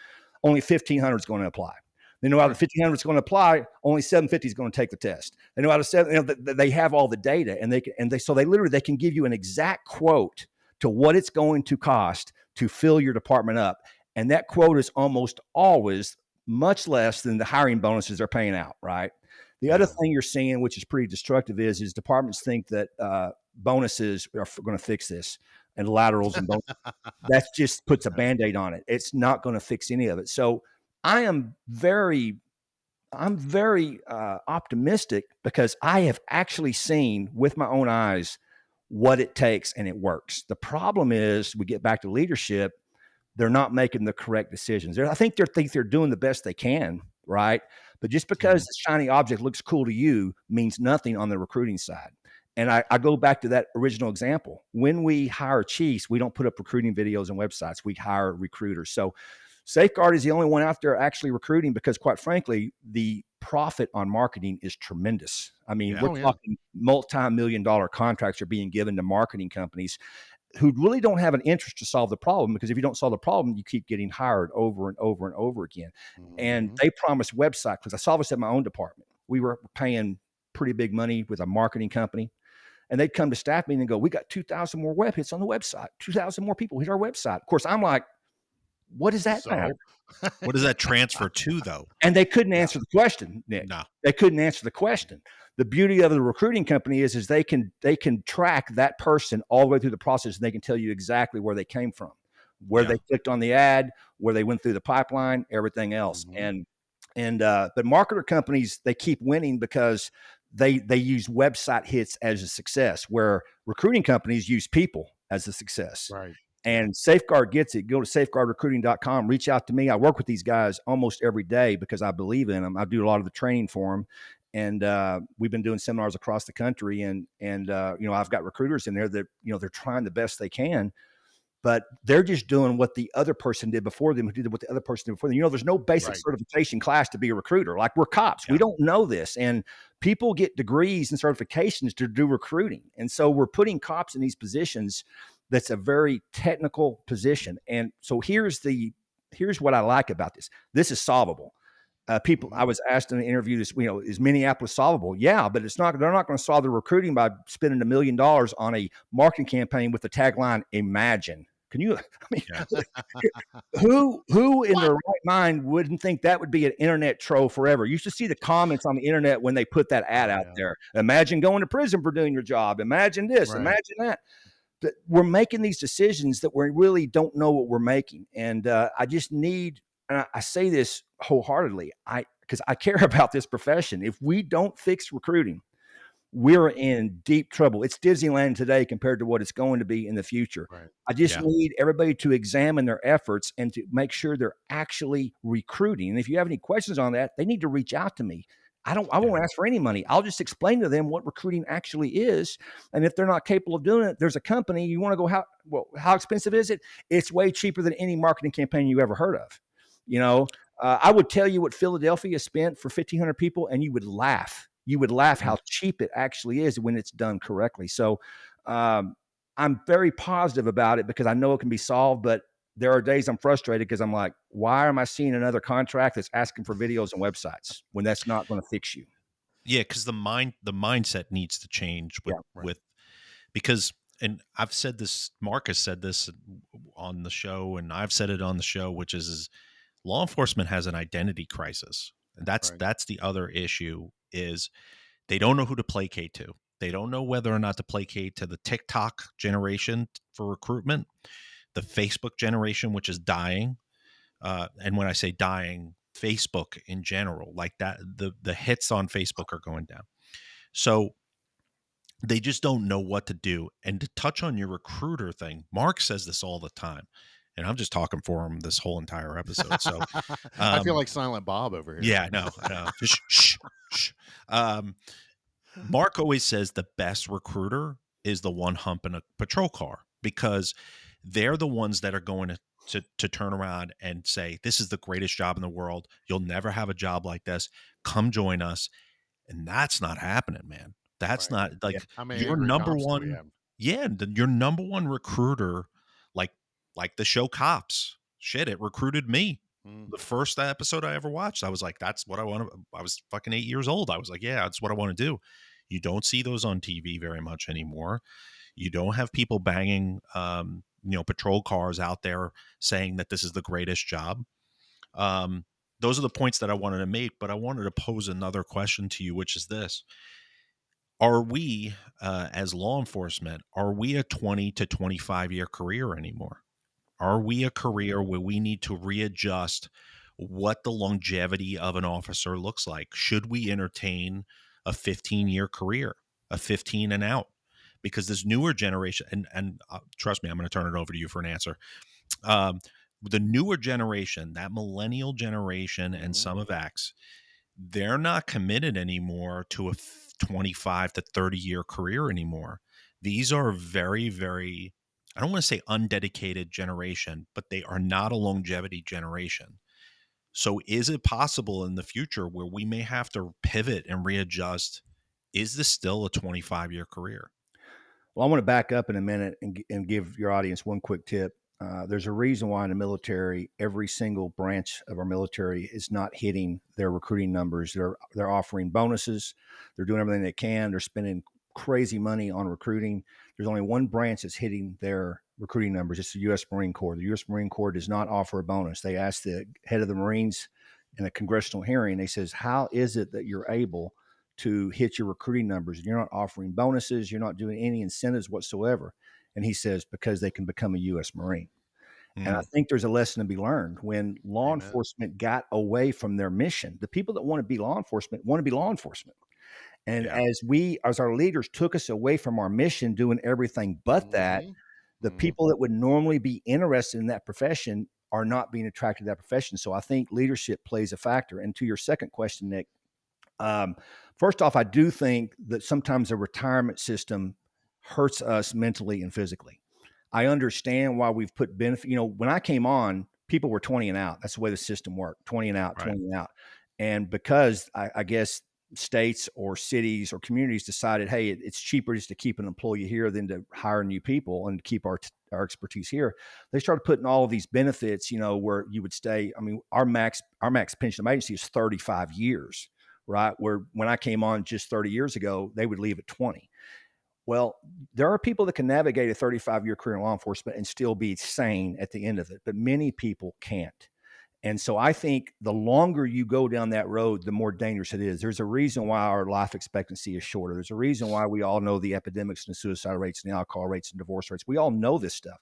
E: only 1,500 is going to apply. They know out of 1,500 is going to apply, only 750 is going to take the test. They know out of seven, they have all the data, and they can give you an exact quote to what it's going to cost to fill your department up. And that quote is almost always much less than the hiring bonuses they're paying out, right? The other thing you're seeing, which is pretty destructive, is departments think that bonuses are going to fix this, and laterals and bonuses. That just puts a Band-Aid on it. It's not going to fix any of it. So I'm very optimistic, because I have actually seen with my own eyes what it takes, and it works. The problem is, we get back to leadership, they're not making the correct decisions. I think they're doing the best they can, right? But just because the shiny object looks cool to you means nothing on the recruiting side. And I go back to that original example. When we hire chiefs, we don't put up recruiting videos and websites. We hire recruiters. So Safeguard is the only one out there actually recruiting, because, quite frankly, the profit on marketing is tremendous. I mean, we're talking multi-million-dollar contracts are being given to marketing companies who really don't have an interest to solve the problem, because if you don't solve the problem, you keep getting hired over and over and over again. And they promise website, because I saw this at my own department. We were paying pretty big money with a marketing company, and they'd come to staff meeting and go, we got 2,000 more web hits on the website. 2,000 more people hit our website. Of course, I'm like, what does that matter?
C: What does that transfer to, though?
E: And they couldn't answer the question, Nick.
C: No.
E: They couldn't answer the question. The beauty of the recruiting company is they can track that person all the way through the process, and they can tell you exactly where they came from, where they clicked on the ad, where they went through the pipeline, everything else. But marketer companies, they keep winning because they use website hits as a success, where recruiting companies use people as a success.
D: Right.
E: And Safeguard gets it. Go to safeguardrecruiting.com. Reach out to me. I work with these guys almost every day because I believe in them. I do a lot of the training for them. And we've been doing seminars across the country. And I've got recruiters in there that, they're trying the best they can, but they're just doing what the other person did before them, who did what the other person did before them. There's no basic certification class to be a recruiter. Like, we're cops. We don't know this. And people get degrees and certifications to do recruiting. And so we're putting cops in these positions. That's a very technical position. And so here's what I like about this. This is solvable. I was asked in an interview this, is Minneapolis solvable? Yeah, but they're not going to solve the recruiting by spending $1 million on a marketing campaign with the tagline, imagine. Can you, who in their right mind wouldn't think that would be an internet troll forever? You should see the comments on the internet when they put that ad out there. Imagine going to prison for doing your job. Imagine this, imagine that. That we're making these decisions that we really don't know what we're making. And I just need, and I say this wholeheartedly, because I care about this profession. If we don't fix recruiting, we're in deep trouble. It's Disneyland today compared to what it's going to be in the future. Right. I just need everybody to examine their efforts and to make sure they're actually recruiting. And if you have any questions on that, they need to reach out to me. I won't ask for any money. I'll just explain to them what recruiting actually is. And if they're not capable of doing it, there's a company you want to go, how expensive is it? It's way cheaper than any marketing campaign you ever heard of. I would tell you what Philadelphia spent for 1,500 people, and you would laugh. You would laugh how cheap it actually is when it's done correctly. So I'm very positive about it because I know it can be solved, but there are days I'm frustrated because I'm like, why am I seeing another contract that's asking for videos and websites when that's not going to fix you?
C: Yeah, because the mindset needs to change because, and I've said this, Marcus said this on the show, and I've said it on the show, which is law enforcement has an identity crisis. And that's the other issue is they don't know who to placate to. They don't know whether or not to placate to the TikTok generation for recruitment, the Facebook generation, which is dying. And when I say dying, Facebook in general, like that, the hits on Facebook are going down. So they just don't know what to do. And to touch on your recruiter thing, Mark says this all the time. And I'm just talking for him this whole entire episode. So,
D: I feel like Silent Bob over here.
C: yeah, no, just shh, shh. Mark always says the best recruiter is the one humping a patrol car, because they're the ones that are going to turn around and say, this is the greatest job in the world. You'll never have a job like this. Come join us. And that's not happening, man. That's
D: Right.
C: not like
D: How many
C: your
D: angry
C: number
D: cops do we
C: one.
D: have?
C: Yeah, your number one recruiter, like the show Cops. Shit, it recruited me.
D: Mm.
C: The first episode I ever watched, I was like, that's what I want to. I was fucking 8 years old. I was like, yeah, that's what I want to do. You don't see those on TV very much anymore. You don't have people banging, patrol cars out there saying that this is the greatest job. Those are the points that I wanted to make, but I wanted to pose another question to you, which is this. Are we, as law enforcement, are we a 20 to 25 year career anymore? Are we a career where we need to readjust what the longevity of an officer looks like? Should we entertain a 15-year career, a 15 and out? Because this newer generation, and trust me, I'm going to turn it over to you for an answer. The newer generation, that millennial generation and some of X, they're not committed anymore to a 25 to 30 year career anymore. These are very, very, I don't want to say undedicated generation, but they are not a longevity generation. So is it possible in the future where we may have to pivot and readjust? Is this still a 25-year career?
E: Well, I want to back up in a minute and give your audience one quick tip. There's a reason why in the military, every single branch of our military is not hitting their recruiting numbers. They're offering bonuses. They're doing everything they can. They're spending crazy money on recruiting. There's only one branch that's hitting their recruiting numbers. It's the U.S. Marine Corps. The U.S. Marine Corps does not offer a bonus. They asked the head of the Marines in a congressional hearing, they says, how is it that you're able to hit your recruiting numbers? You're not offering bonuses. You're not doing any incentives whatsoever. And he says, because they can become a U.S. Marine. And I think there's a lesson to be learned. When law
D: Amen.
E: enforcement got away from their mission, the people that want to be law enforcement want to be law enforcement. And
C: Yeah.
E: as our leaders took us away from our mission, doing everything but that, the
D: Mhm.
E: people that would normally be interested in that profession are not being attracted to that profession. So I think leadership plays a factor. And to your second question, Nick, first off, I do think that sometimes the retirement system hurts us mentally and physically. I understand why we've put benefit. When I came on, people were 20 and out. That's the way the system worked, 20 and out,
C: Right.
E: 20 and out. And because I guess states or cities or communities decided, hey, it's cheaper just to keep an employee here than to hire new people and keep our expertise here. They started putting all of these benefits, where you would stay. I mean, our max pension agency is 35 years, right? Where when I came on just 30 years ago, they would leave at 20. Well, there are people that can navigate a 35-year career in law enforcement and still be sane at the end of it, but many people can't. And so I think the longer you go down that road, the more dangerous it is. There's a reason why our life expectancy is shorter. There's a reason why we all know the epidemics and the suicide rates and the alcohol rates and divorce rates. We all know this stuff.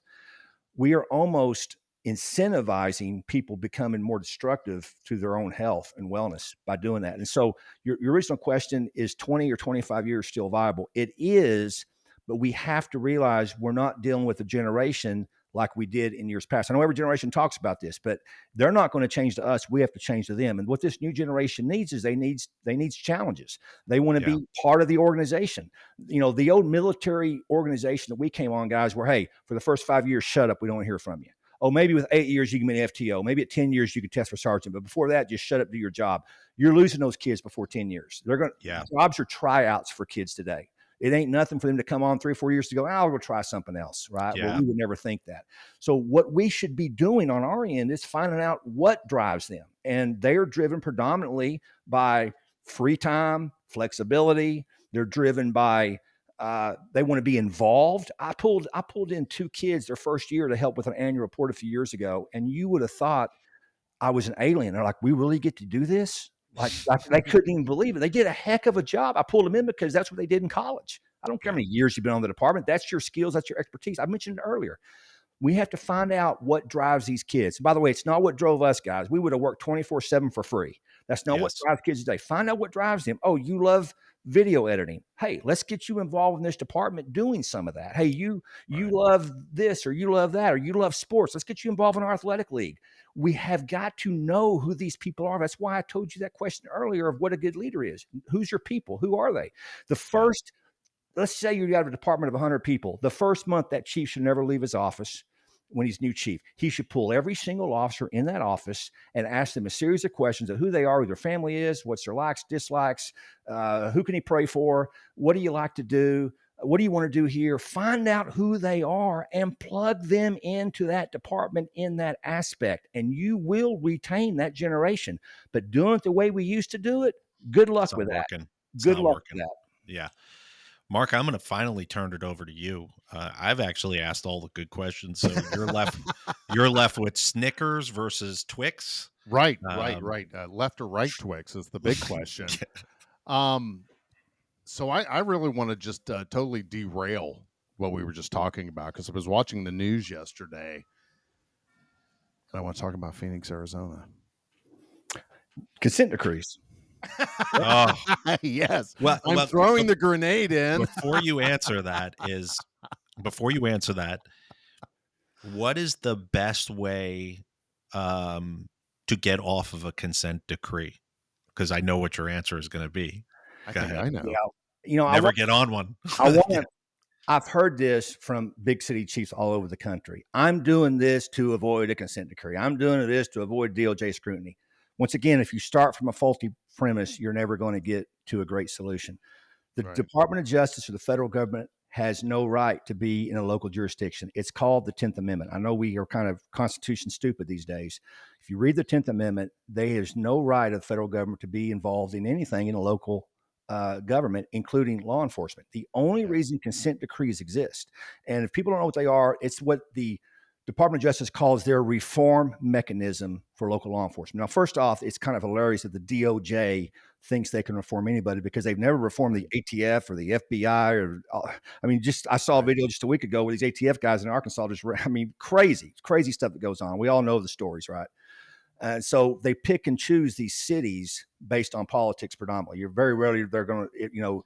E: We are almost incentivizing people becoming more destructive to their own health and wellness by doing that. And so your original question is 20 or 25 years still viable? It is, but we have to realize we're not dealing with a generation like we did in years past. I know every generation talks about this, but they're not going to change to us. We have to change to them. And what this new generation needs is they need challenges. They want to be part of the organization. The old military organization that we came on, guys, were, hey, for the first 5 years, shut up. We don't want to hear from you. Oh, maybe with 8 years, you can be an FTO. Maybe at 10 years, you can test for sergeant. But before that, just shut up, do your job. You're losing those kids before 10 years. Jobs are tryouts for kids today. It ain't nothing for them to come on 3 or 4 years to go, I'll go try something else, right?
C: Yeah.
E: Well, we would never think that. So what we should be doing on our end is finding out what drives them. And they are driven predominantly by free time, flexibility. They're driven by they want to be involved. I pulled in 2 kids their first year to help with an annual report a few years ago, and you would have thought I was an alien. They're like, we really get to do this? Like they couldn't even believe it. They did a heck of a job. I pulled them in because that's what they did in college. I don't care how many years you've been on the department. That's your skills. That's your expertise. I mentioned it earlier. We have to find out what drives these kids. By the way, it's not what drove us, guys. We would have worked 24/7 for free. That's not what drives kids today. Find out what drives them. Oh, you love video editing. Hey, let's get you involved in this department doing some of that. Hey, you love this or you love that or you love sports. Let's get you involved in our athletic league. We have got to know who these people are. That's why I told you that question earlier of what a good leader is. Who's your people? Who are they? The first, let's say you have a department of 100 people. The first month, that chief should never leave his office. When he's new chief, he should pull every single officer in that office and ask them a series of questions of who they are, who their family is, what's their likes, dislikes, who can he pray for, what do you like to do, what do you want to do here? Find out who they are and plug them into that department in that aspect, and you will retain that generation. But doing it the way we used to do it, good luck with that. Good luck with that.
C: Yeah. Mark, I'm going to finally turn it over to you. I've actually asked all the good questions, so you're left with Snickers versus Twix.
D: Right. Left or right Twix is the big question. So I really want to just totally derail what we were just talking about, because I was watching the news yesterday, and I want to talk about Phoenix, Arizona.
C: Consent decrees.
D: Oh. Yes. Well, I'm throwing the grenade in.
C: Before you answer that, what is the best way to get off of a consent decree? Because I know what your answer is going to be.
D: I know.
E: Yeah.
C: Never get on one.
E: I've heard this from big city chiefs all over the country. I'm doing this to avoid a consent decree. I'm doing this to avoid DOJ scrutiny. Once again, if you start from a faulty premise, you're never going to get to a great solution. The Department of Justice or the federal government has no right to be in a local jurisdiction. It's called the 10th Amendment. I know we are kind of Constitution stupid these days. If you read the 10th Amendment, there is no right of the federal government to be involved in anything in a local government, including law enforcement. The only reason consent decrees exist, and if people don't know what they are, it's what the Department of Justice calls their reform mechanism for local law enforcement. Now, first off, it's kind of hilarious that the DOJ thinks they can reform anybody, because they've never reformed the ATF or the FBI. I saw a video just a week ago with these ATF guys in Arkansas. Crazy stuff that goes on. We all know the stories, right? So they pick and choose these cities based on politics predominantly. You're very rarely, they're going to,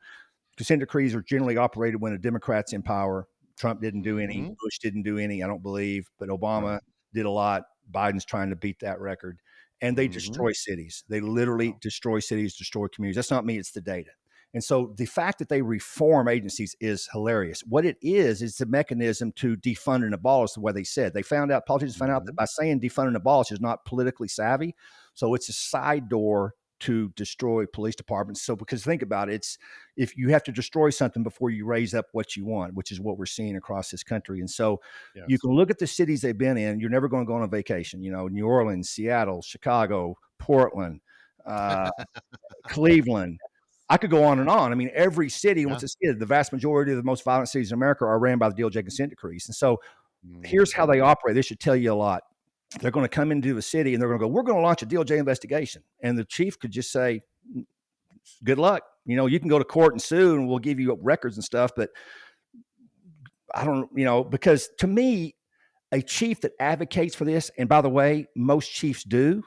E: consent decrees are generally operated when a Democrat's in power. Trump didn't do any. Mm-hmm. Bush didn't do any, I don't believe. But Obama did a lot. Biden's trying to beat that record. And they destroy cities. They literally destroy cities, destroy communities. That's not me. It's the data. And so the fact that they reform agencies is hilarious. What it is a mechanism to defund and abolish, the way they said. Politicians found out that by saying defund and abolish is not politically savvy. So it's a side door to destroy police departments. So, because think about it, it's if you have to destroy something before you raise up what you want, which is what we're seeing across this country. And so you can look at the cities they've been in. You're never going to go on a vacation, New Orleans, Seattle, Chicago, Portland, Cleveland. I could go on and on. I mean, every city, once it's the vast majority of the most violent cities in America are ran by the DOJ consent decrees. And so here's how they operate. This should tell you a lot. They're going to come into a city and they're going to go, we're going to launch a DOJ investigation. And the chief could just say, good luck. You can go to court and sue and we'll give you records and stuff. But I don't, because to me, a chief that advocates for this, and by the way, most chiefs do,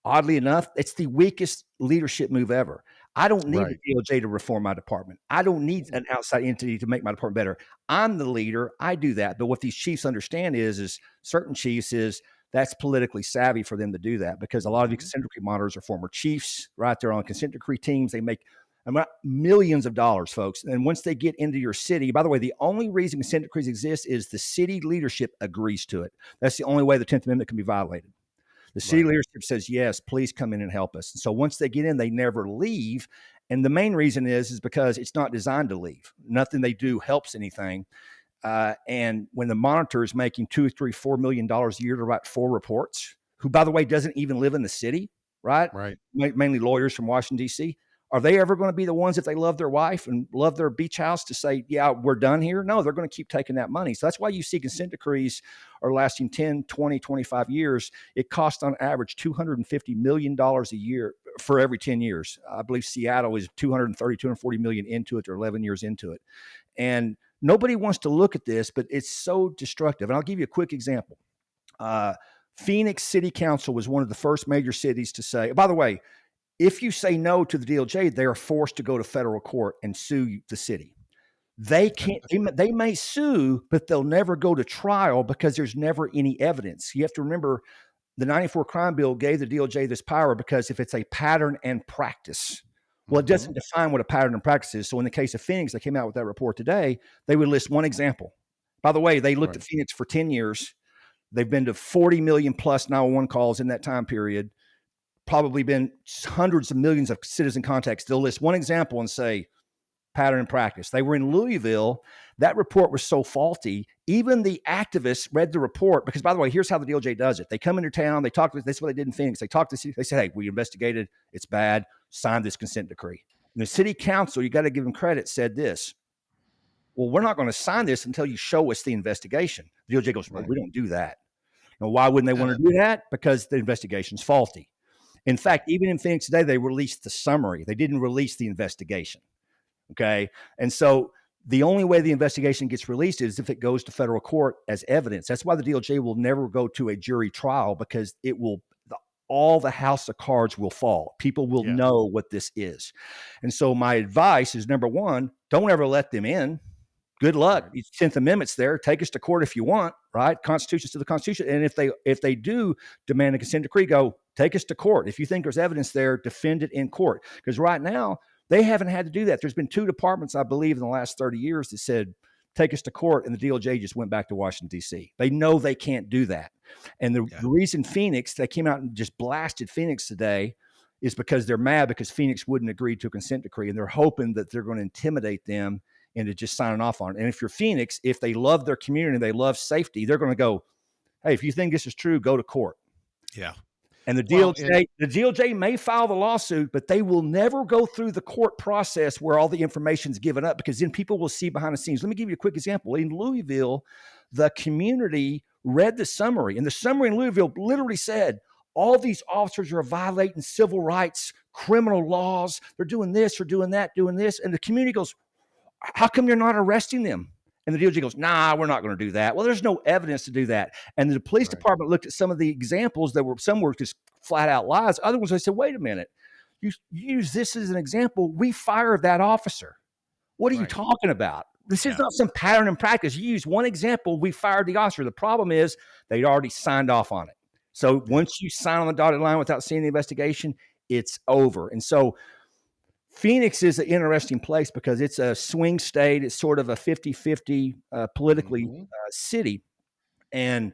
E: oddly enough, it's the weakest leadership move ever. I don't need the DOJ to reform my department. I don't need an outside entity to make my department better. I'm the leader. I do that. But what these chiefs understand is certain chiefs that's politically savvy for them to do that, because a lot of these consent decree monitors are former chiefs, right? They're on consent decree teams. They make millions of dollars, folks. And once they get into your city, by the way, the only reason consent decrees exist is the city leadership agrees to it. That's the only way the 10th Amendment can be violated. The city leadership says, yes, please come in and help us. And so once they get in, they never leave. And the main reason is because it's not designed to leave. Nothing they do helps anything. And when the monitor is making $2, $3, $4 million a year to write 4 reports, who, by the way, doesn't even live in the city, right? Mainly lawyers from Washington, D.C., are they ever going to be the ones, if they love their wife and love their beach house, to say, yeah, we're done here? No, they're going to keep taking that money. So that's why you see consent decrees are lasting 10, 20, 25 years. It costs on average $250 million a year for every 10 years. I believe Seattle is 240 million into it, or 11 years into it. And nobody wants to look at this, but it's so destructive. And I'll give you a quick example. Phoenix City Council was one of the first major cities to say, by the way, If you say no to the DOJ, they are forced to go to federal court and sue the city. They can't, they may sue, but they'll never go to trial because there's never any evidence. You have to remember the 94 crime bill gave the DOJ this power because if it's a pattern and practice, well, it doesn't define what a pattern and practice is. So in the case of Phoenix, they came out with that report today, they would list one example. By the way, they looked at Phoenix for 10 years. They've been to 40 million plus 911 calls in that time period, probably been hundreds of millions of citizen contacts. They'll list one example and say, pattern and practice. They were in Louisville. That report was so faulty. Even the activists read the report because, by the way, here's how the DOJ does it. They come into town. They talk to, that's what they did in Phoenix. They talked to the city. They said, hey, we investigated. It's bad. Sign this consent decree. And the city council, you got to give them credit, said this. Well, we're not going to sign this until you show us the investigation. The DOJ goes, well, we don't do that. Now, why wouldn't they want to do that? Because the investigation's faulty. In fact, even in Phoenix today, they released the summary. They didn't release the investigation. Okay. And so the only way the investigation gets released is if it goes to federal court as evidence. That's why the DOJ will never go to a jury trial because it will, all the house of cards will fall. People will know what this is. And so my advice is, number one, don't ever let them in. Good luck. Right. 10th Amendment's there. Take us to court if you want, right? Constitution's to the Constitution. And if they do demand a consent decree, go take us to court. If you think there's evidence there, defend it in court. Because right now, they haven't had to do that. There's been 2 departments, I believe, in the last 30 years that said, take us to court, and the DOJ just went back to Washington, D.C. They know they can't do that. And the reason Phoenix, they came out and just blasted Phoenix today, is because they're mad because Phoenix wouldn't agree to a consent decree, and they're hoping that they're going to intimidate them into just signing off on it. And if you're Phoenix, if they love their community, they love safety, they're going to go, hey, if you think this is true, go to court.
C: Yeah.
E: And the DOJ may file the lawsuit, but they will never go through the court process where all the information is given up because then people will see behind the scenes. Let me give you a quick example. In Louisville, the community read the summary, and the summary in Louisville literally said, all these officers are violating civil rights, criminal laws. They're doing this, they're doing that, doing this. And the community goes, how come you're not arresting them? And the DOJ goes, nah, we're not going to do that. Well, there's no evidence to do that. And the police department looked at some of the examples that were, some were just flat out lies. Other ones, they said, wait a minute, you use this as an example. We fired that officer. What are you talking about? This is not some pattern and practice. You use one example, we fired the officer. The problem is they'd already signed off on it. So once you sign on the dotted line without seeing the investigation, it's over. And so Phoenix is an interesting place because it's a swing state. It's sort of a 50-50 politically city. And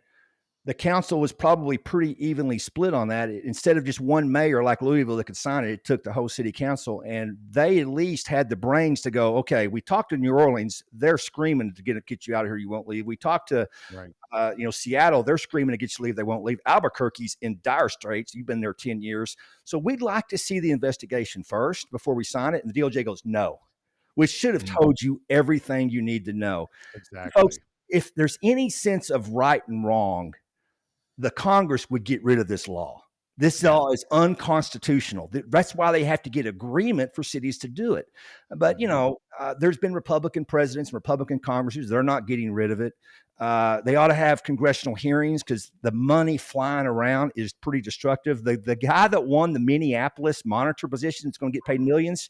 E: the council was probably pretty evenly split on that. Instead of just one mayor like Louisville that could sign it, it took the whole city council. And they at least had the brains to go, okay, we talked to New Orleans. They're screaming to get you out of here. You won't leave. We talked to Seattle. They're screaming to get you to leave. They won't leave. Albuquerque's in dire straits. You've been there 10 years. So we'd like to see the investigation first before we sign it. And the DOJ goes, no, which should have told you everything you need to know.
D: Exactly.
E: Folks, if there's any sense of right and wrong, the Congress would get rid of this law. This law is unconstitutional. That's why they have to get agreement for cities to do it. But, there's been Republican presidents and Republican Congresses. They're not getting rid of it. They ought to have congressional hearings because the money flying around is pretty destructive. The guy that won the Minneapolis monitor position is going to get paid millions.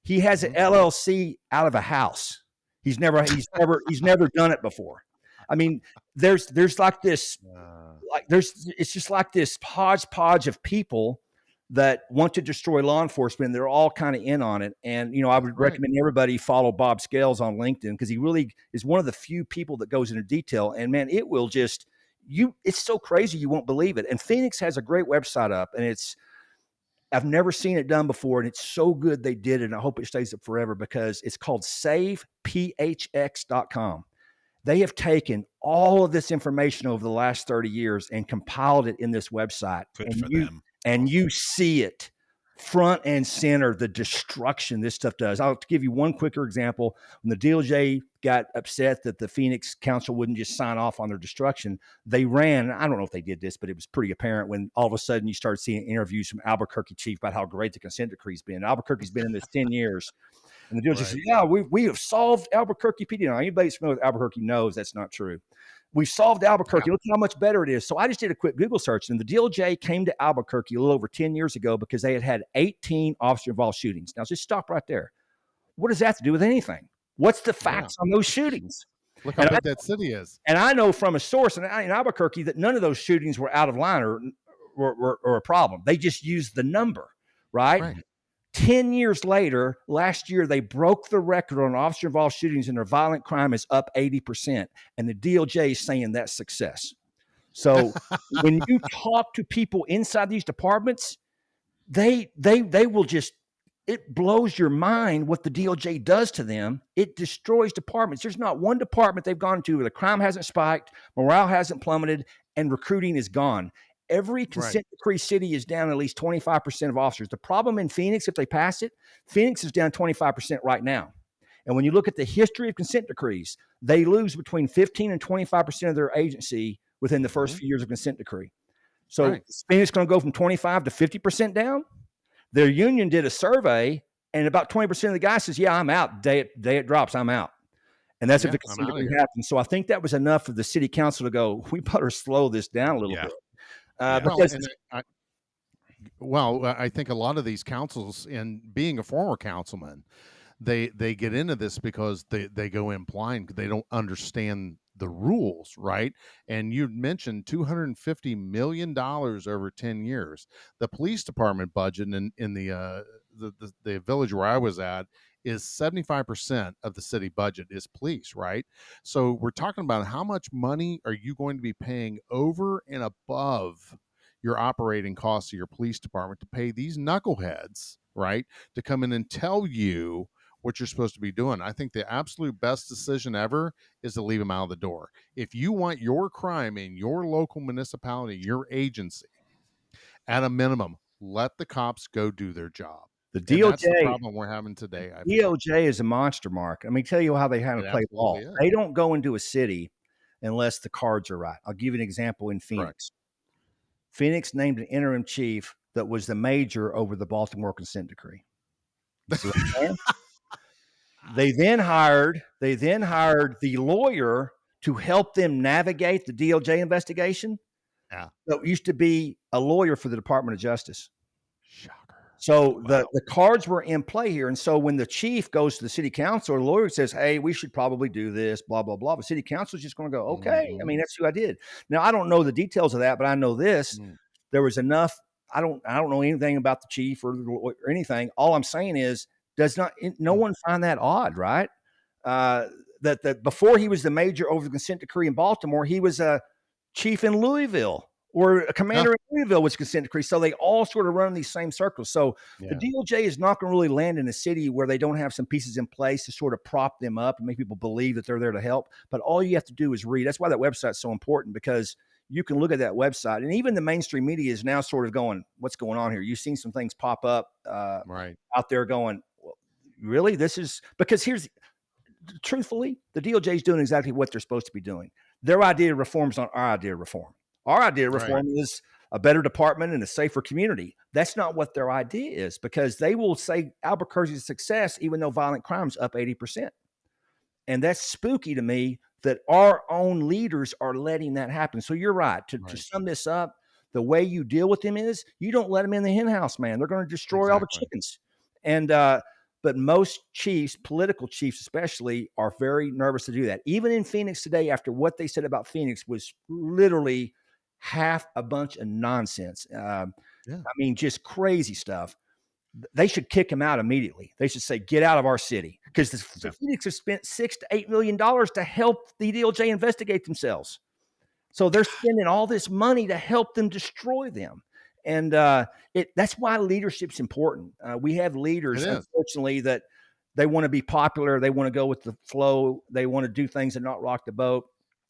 E: He has an LLC out of a house. He's never done it before. I mean, there's like this, it's just like this hodgepodge of people that want to destroy law enforcement. They're all kind of in on it. And, I would recommend everybody follow Bob Scales on LinkedIn because he really is one of the few people that goes into detail. And man, it will just, it's so crazy. You won't believe it. And Phoenix has a great website up and I've never seen it done before. And it's so good they did it. And I hope it stays up forever because it's called savephx.com. They have taken all of this information over the last 30 years and compiled it in this website. And you see it front and center, the destruction this stuff does. I'll give you one quicker example. When the DOJ got upset that the Phoenix Council wouldn't just sign off on their destruction, they ran, I don't know if they did this, but it was pretty apparent when all of a sudden you started seeing interviews from Albuquerque chief about how great the consent decree's been. Albuquerque's been in this 10 years. And the DOJ said, yeah, we have solved Albuquerque PD. Now, anybody that's familiar with Albuquerque knows that's not true. We solved Albuquerque. Look how much better it is. So I just did a quick Google search, and the DOJ came to Albuquerque a little over 10 years ago because they had 18 officer-involved shootings. Now, just stop right there. What does that have to do with anything? What's the facts on those shootings?
D: Look how big that city is.
E: And I know from a source in Albuquerque that none of those shootings were out of line or a problem. They just used the number, right? 10 years later, last year, they broke the record on officer-involved shootings, and their violent crime is up 80%. And the DOJ is saying that's success. So when you talk to people inside these departments, they will just, it blows your mind what the DOJ does to them. It destroys departments. There's not one department they've gone to where the crime hasn't spiked, morale hasn't plummeted, and recruiting is gone. Every consent decree city is down at least 25% of officers. The problem in Phoenix, if they pass it, Phoenix is down 25% right now. And when you look at the history of consent decrees, they lose between 15 and 25% of their agency within the first few years of consent decree. So Phoenix going to go from 25 to 50% down. Their union did a survey, and about 20% of the guys says, yeah, I'm out. Day it drops, I'm out. And that's if the consent decree happens. So I think that was enough for the city council to go, we better slow this down a little bit. Because
D: I think a lot of these councils, and being a former councilman, they get into this because they go in blind. They don't understand the rules, right? And you mentioned $250 million over 10 years. The police department budget in the village where I was at is 75% of the city budget is police, right? So we're talking about how much money are you going to be paying over and above your operating costs of your police department to pay these knuckleheads, right, to come in and tell you what you're supposed to be doing. I think the absolute best decision ever is to leave them out of the door. If you want your crime in your local municipality, your agency, at a minimum, let the cops go do their job.
E: The DOJ,
D: that's the problem we're having today.
E: DOJ is a monster, Mark. Let me tell you how they have to play ball. They don't go into a city unless the cards are right. I'll give you an example in Phoenix. Phoenix named an interim chief that was the major over the Baltimore consent decree. They then hired the lawyer to help them navigate the DOJ investigation. Yeah. That used to be a lawyer for the Department of Justice. Shocker. So the cards were in play here. And so when the chief goes to the city council, the lawyer says, hey, we should probably do this, blah, blah, blah. The city council is just going to go, okay. I mean, that's who I did. Now, I don't know the details of that, but I know this. There was enough. I don't know anything about the chief or anything. All I'm saying is, no one find that odd, right? That before he was the major over the consent decree in Baltimore, he was a chief in Louisville or a commander in Louisville with consent decree. So they all sort of run in these same circles. So the DOJ is not going to really land in a city where they don't have some pieces in place to sort of prop them up and make people believe that they're there to help. But all you have to do is read. That's why that website's so important, because you can look at that website, and even the mainstream media is now sort of going, what's going on here? You've seen some things pop up out there going, well, really? This is because truthfully, the DOJ is doing exactly what they're supposed to be doing. Their idea of reform is not our idea of reform. Our idea of reform is a better department and a safer community. That's not what their idea is, because they will say Albuquerque's a success, even though violent crime's up 80%. And that's spooky to me that our own leaders are letting that happen. So you're right. To sum this up, the way you deal with them is you don't let them in the hen house, man. They're going to destroy all the chickens. And, but most chiefs, political chiefs especially, are very nervous to do that. Even in Phoenix today, after what they said about Phoenix was literally half a bunch of nonsense. I mean, just crazy stuff. They should kick him out immediately. They should say, get out of our city. Because the Phoenix has spent $6 to $8 million to help the DOJ investigate themselves. So they're spending all this money to help them destroy them. And that's why leadership's important. We have leaders, unfortunately, that they want to be popular. They want to go with the flow. They want to do things and not rock the boat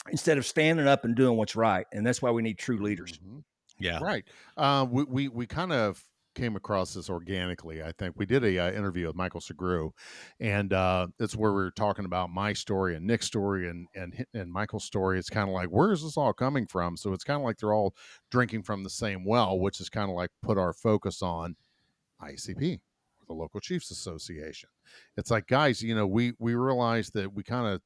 E: instead of standing up and doing what's right. And that's why we need true leaders.
C: Yeah.
D: Right. We kind of came across this organically. I think we did a interview with Michael Segru, and it's where we were talking about my story and Nick's story and Michael's story. It's kind of like, where is this all coming from? So it's kind of like they're all drinking from the same well, which is kind of like put our focus on ICP, the Local Chiefs Association. It's like, guys, we realize that we kind of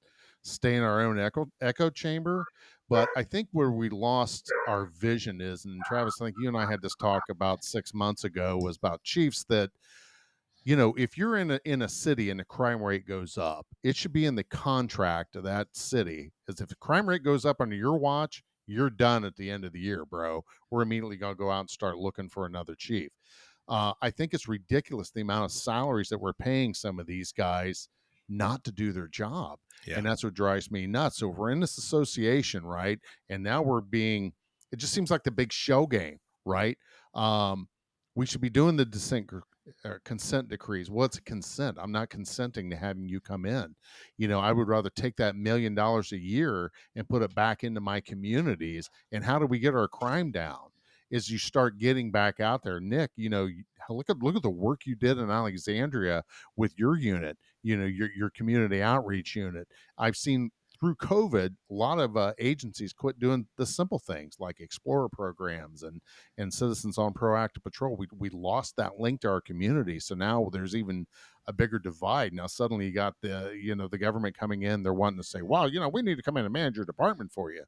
D: stay in our own echo chamber. But I think where we lost our vision is, and Travis, I think you and I had this talk about 6 months ago, was about chiefs that, if you're in a city and the crime rate goes up, it should be in the contract of that city. As if the crime rate goes up under your watch, you're done at the end of the year, bro. We're immediately gonna go out and start looking for another chief. I think it's ridiculous the amount of salaries that we're paying some of these guys not to do their job.
C: Yeah.
D: And that's what drives me nuts. So if we're in this association, right? And now it just seems like the big show game, right? We should be doing the consent decrees. What's a consent? I'm not consenting to having you come in. I would rather take that $1 million a year and put it back into my communities. And how do we get our crime down? Is you start getting back out there. Nick, look at the work you did in Alexandria with your unit, your community outreach unit. I've seen through COVID, a lot of agencies quit doing the simple things like explorer programs and citizens on proactive patrol. We lost that link to our community, so now there's even a bigger divide. Now suddenly you got the government coming in. They're wanting to say, "Well, we need to come in and manage your department for you."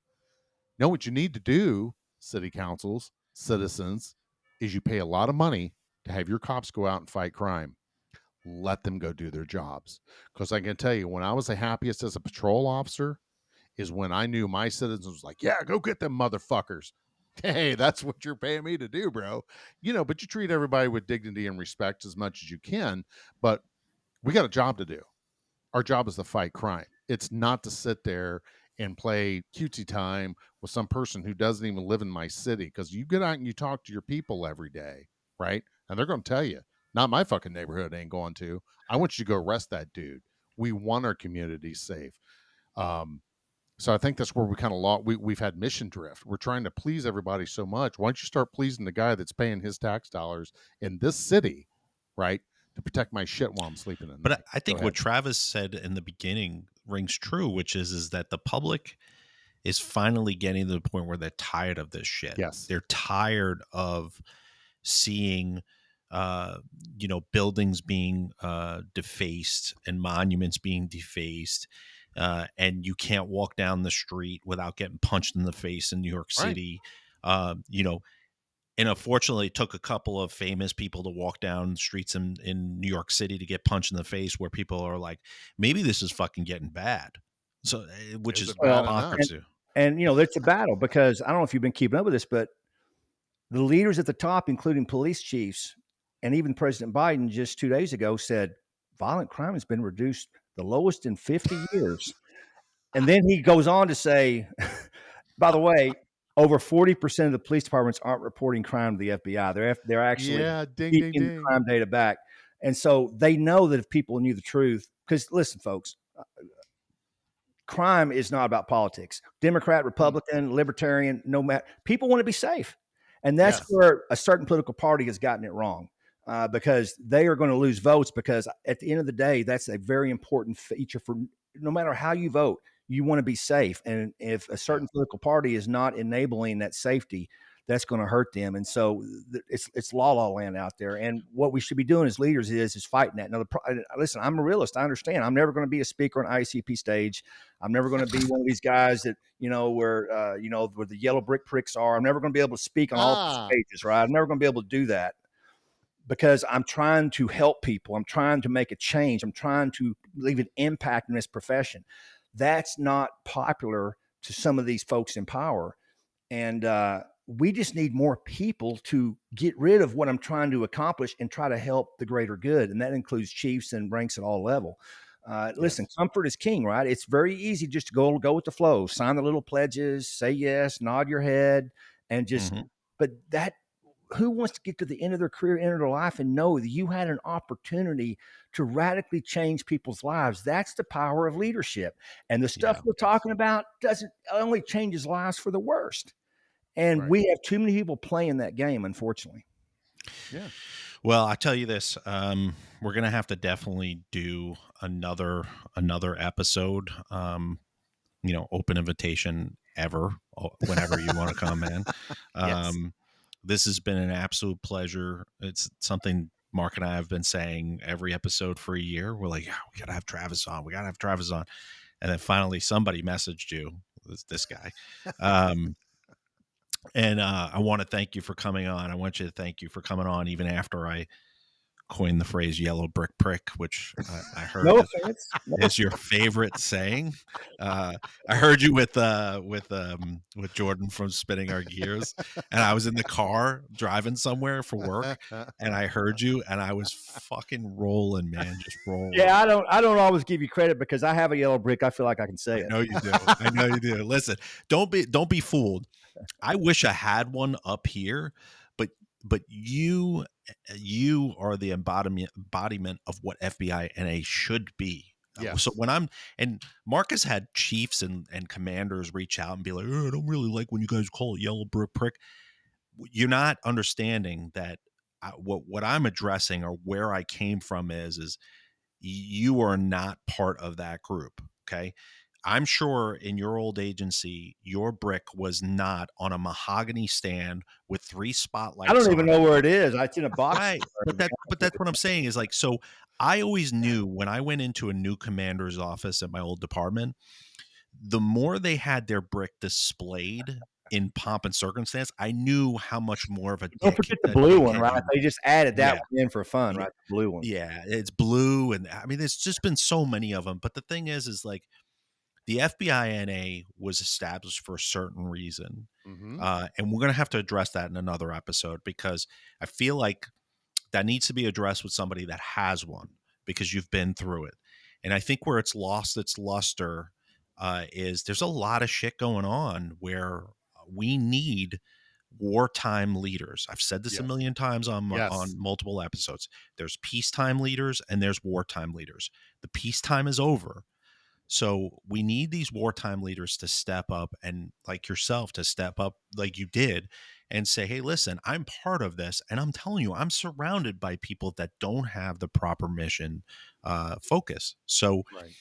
D: No, what you need to do, city councils, citizens, is you pay a lot of money to have your cops go out and fight crime. Let them go do their jobs. Because I can tell you, when I was the happiest as a patrol officer is when I knew my citizens was like, yeah, go get them motherfuckers. Hey, that's what you're paying me to do, bro. But you treat everybody with dignity and respect as much as you can. But we got a job to do. Our job is to fight crime. It's not to sit there and play cutesy time with some person who doesn't even live in my city. Because you get out and you talk to your people every day, right? And they're going to tell you, not my fucking neighborhood ain't going to. I want you to go arrest that dude. We want our community safe. So I think that's where we kind of lost. We've had mission drift. We're trying to please everybody so much. Why don't you start pleasing the guy that's paying his tax dollars in this city, right, to protect my shit while I'm sleeping in.
C: But I think what Travis said in the beginning rings true, which is that the public is finally getting to the point where they're tired of this shit.
D: Yes,
C: they're tired of seeing buildings being defaced and monuments being defaced, and you can't walk down the street without getting punched in the face in New York City. Right. And unfortunately, it took a couple of famous people to walk down the streets in New York City to get punched in the face, where people are like, maybe this is fucking getting bad. So, which is hypocrisy.
E: And it's a battle, because I don't know if you've been keeping up with this, but the leaders at the top, including police chiefs, and even President Biden just 2 days ago said violent crime has been reduced the lowest in 50 years. And then he goes on to say, by the way, over 40% of the police departments aren't reporting crime to the FBI. They're actually keeping the crime data back. And so they know that if people knew the truth, because listen, folks, crime is not about politics. Democrat, Republican, Libertarian, no matter. People want to be safe. And that's where a certain political party has gotten it wrong, because they are going to lose votes, because at the end of the day, that's a very important feature for no matter how you vote, you want to be safe. And if a certain political party is not enabling that safety, that's going to hurt them. And so it's la land out there. And what we should be doing as leaders is fighting that. Now, listen, I'm a realist. I understand. I'm never going to be a speaker on ICP stage. I'm never going to be one of these guys that, where the yellow brick pricks are. I'm never going to be able to speak on all the stages, right? I'm never going to be able to do that, because I'm trying to help people. I'm trying to make a change. I'm trying to leave an impact in this profession. That's not popular to some of these folks in power. And we just need more people to get rid of what I'm trying to accomplish and try to help the greater good. And that includes chiefs and ranks at all level. Listen, comfort is king, right? It's very easy just to go with the flow, sign the little pledges, say yes, nod your head, and just, but who wants to get to the end of their career, end of their life, and know that you had an opportunity to radically change people's lives? That's the power of leadership. And the stuff we're talking about doesn't only changes lives for the worst. And we have too many people playing that game, unfortunately.
C: Yeah. Well, I tell you this, we're going to have to definitely do another episode, open invitation whenever you want to come in. This has been an absolute pleasure. It's something Mark and I have been saying every episode for a year. We're like, we got to have Travis on. And then finally somebody messaged you, this guy. Um, and I want to thank you for coming on. I want you to thank you for coming on even after I coined the phrase "yellow brick prick," which I heard
E: No offense.
C: is your favorite saying. I heard you with Jordan from Spinning Our Gears, and I was in the car driving somewhere for work, and I heard you, and I was fucking rolling, man, just rolling.
E: Yeah, I don't always give you credit because I have a yellow brick. I feel like I can say
C: I
E: it.
C: know you do. I know you do. Listen, don't be fooled. I wish I had one up here, but you are the embodiment of what FBI NA should be.
D: Yes.
C: So and Marcus had chiefs and commanders reach out and be like, oh, I don't really like when you guys call it yellow brick prick. You're not understanding that what I'm addressing or where I came from is you are not part of that group. Okay. I'm sure in your old agency, your brick was not on a mahogany stand with 3 spotlights.
E: I don't even
C: on
E: know
C: it.
E: where it is. It's in a box.
C: Right. But that's what I'm saying is like, so I always knew when I went into a new commander's office at my old department, the more they had their brick displayed in pomp and circumstance, I knew how much more of a
E: Don't forget the blue one, right? They just added that
C: Yeah.
E: one in for fun, right? The blue one.
C: Yeah, it's blue, and I mean, there's just been so many of them. But the thing is like the FBI NA was established for a certain reason,
D: Mm-hmm.
C: And we're going to have to address that in another episode because I feel like that needs to be addressed with somebody that has one because you've been through it. And I think where it's lost its luster is there's a lot of shit going on where we need wartime leaders. I've said this a
D: Yes.
C: million times on
D: Yes.
C: multiple episodes. There's peacetime leaders and there's wartime leaders. The peacetime is over. So we need these wartime leaders to step up and like yourself to step up like you did and say, hey, listen, I'm part of this. And I'm telling you, I'm surrounded by people that don't have the proper mission focus. So
D: Right.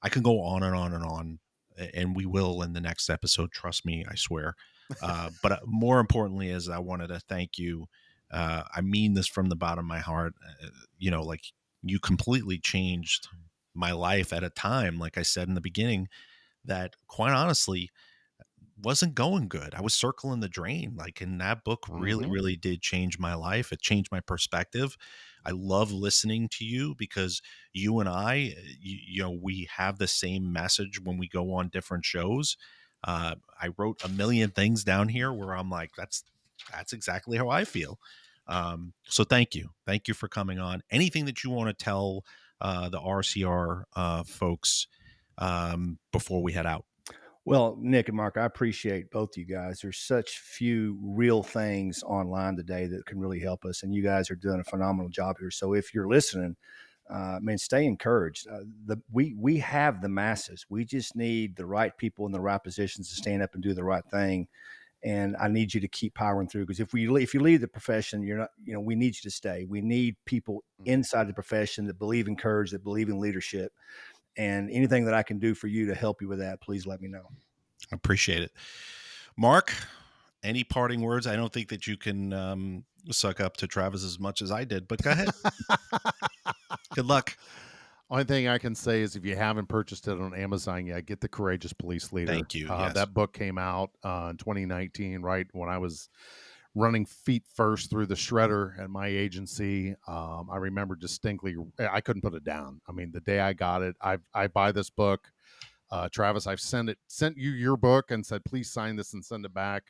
C: I can go on and on and on, and we will in the next episode. Trust me, I swear. But more importantly is I wanted to thank you. I mean this from the bottom of my heart. Like you completely changed my life at a time, like I said in the beginning, that quite honestly wasn't going good. I was circling the drain. Like, and that book really,
D: Mhm.
C: really did change my life. It changed my perspective. I love listening to you because you and I, we have the same message when we go on different shows. I wrote a million things down here where I'm like, that's exactly how I feel. So thank you for coming on. Anything that you want to tell the RCR folks before we head out?
E: Well, Nick and Mark, I appreciate both you guys. There's such few real things online today that can really help us, and you guys are doing a phenomenal job here. So if you're listening, man, stay encouraged. We have the masses. We just need the right people in the right positions to stand up and do the right thing. And I need you to keep powering through because if you leave the profession, you're not. We need you to stay. We need people inside the profession that believe in courage, that believe in leadership. And anything that I can do for you to help you with that, please let me know.
C: I appreciate it. Mark, any parting words? I don't think that you can suck up to Travis as much as I did, but go ahead. Good luck.
D: Only thing I can say is if you haven't purchased it on Amazon yet, get The Courageous Police Leader.
C: Thank you. Yes.
D: That book came out in 2019, right when I was running feet first through the shredder at my agency. I remember distinctly, I couldn't put it down. I mean, the day I got it, I buy this book. Travis, I've sent you your book and said, please sign this and send it back.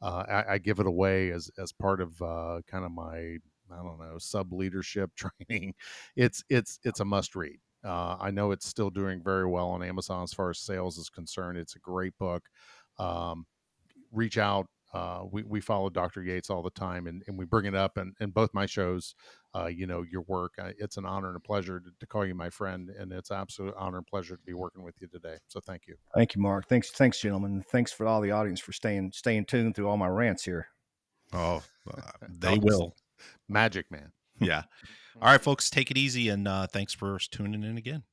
D: I give it away as part of kind of my, I don't know, sub leadership training. It's a must read. I know it's still doing very well on Amazon as far as sales is concerned. It's a great book. Reach out. We follow Dr. Yates all the time, and we bring it up in both my shows. Your work. It's an honor and a pleasure to call you my friend, and it's an absolute honor and pleasure to be working with you today. So thank you.
E: Thank you, Mark. Thanks, gentlemen. Thanks for all the audience for staying tuned through all my rants here.
C: Oh, they will.
D: Magic, man.
C: Yeah. All right, folks, take it easy, and thanks for tuning in again.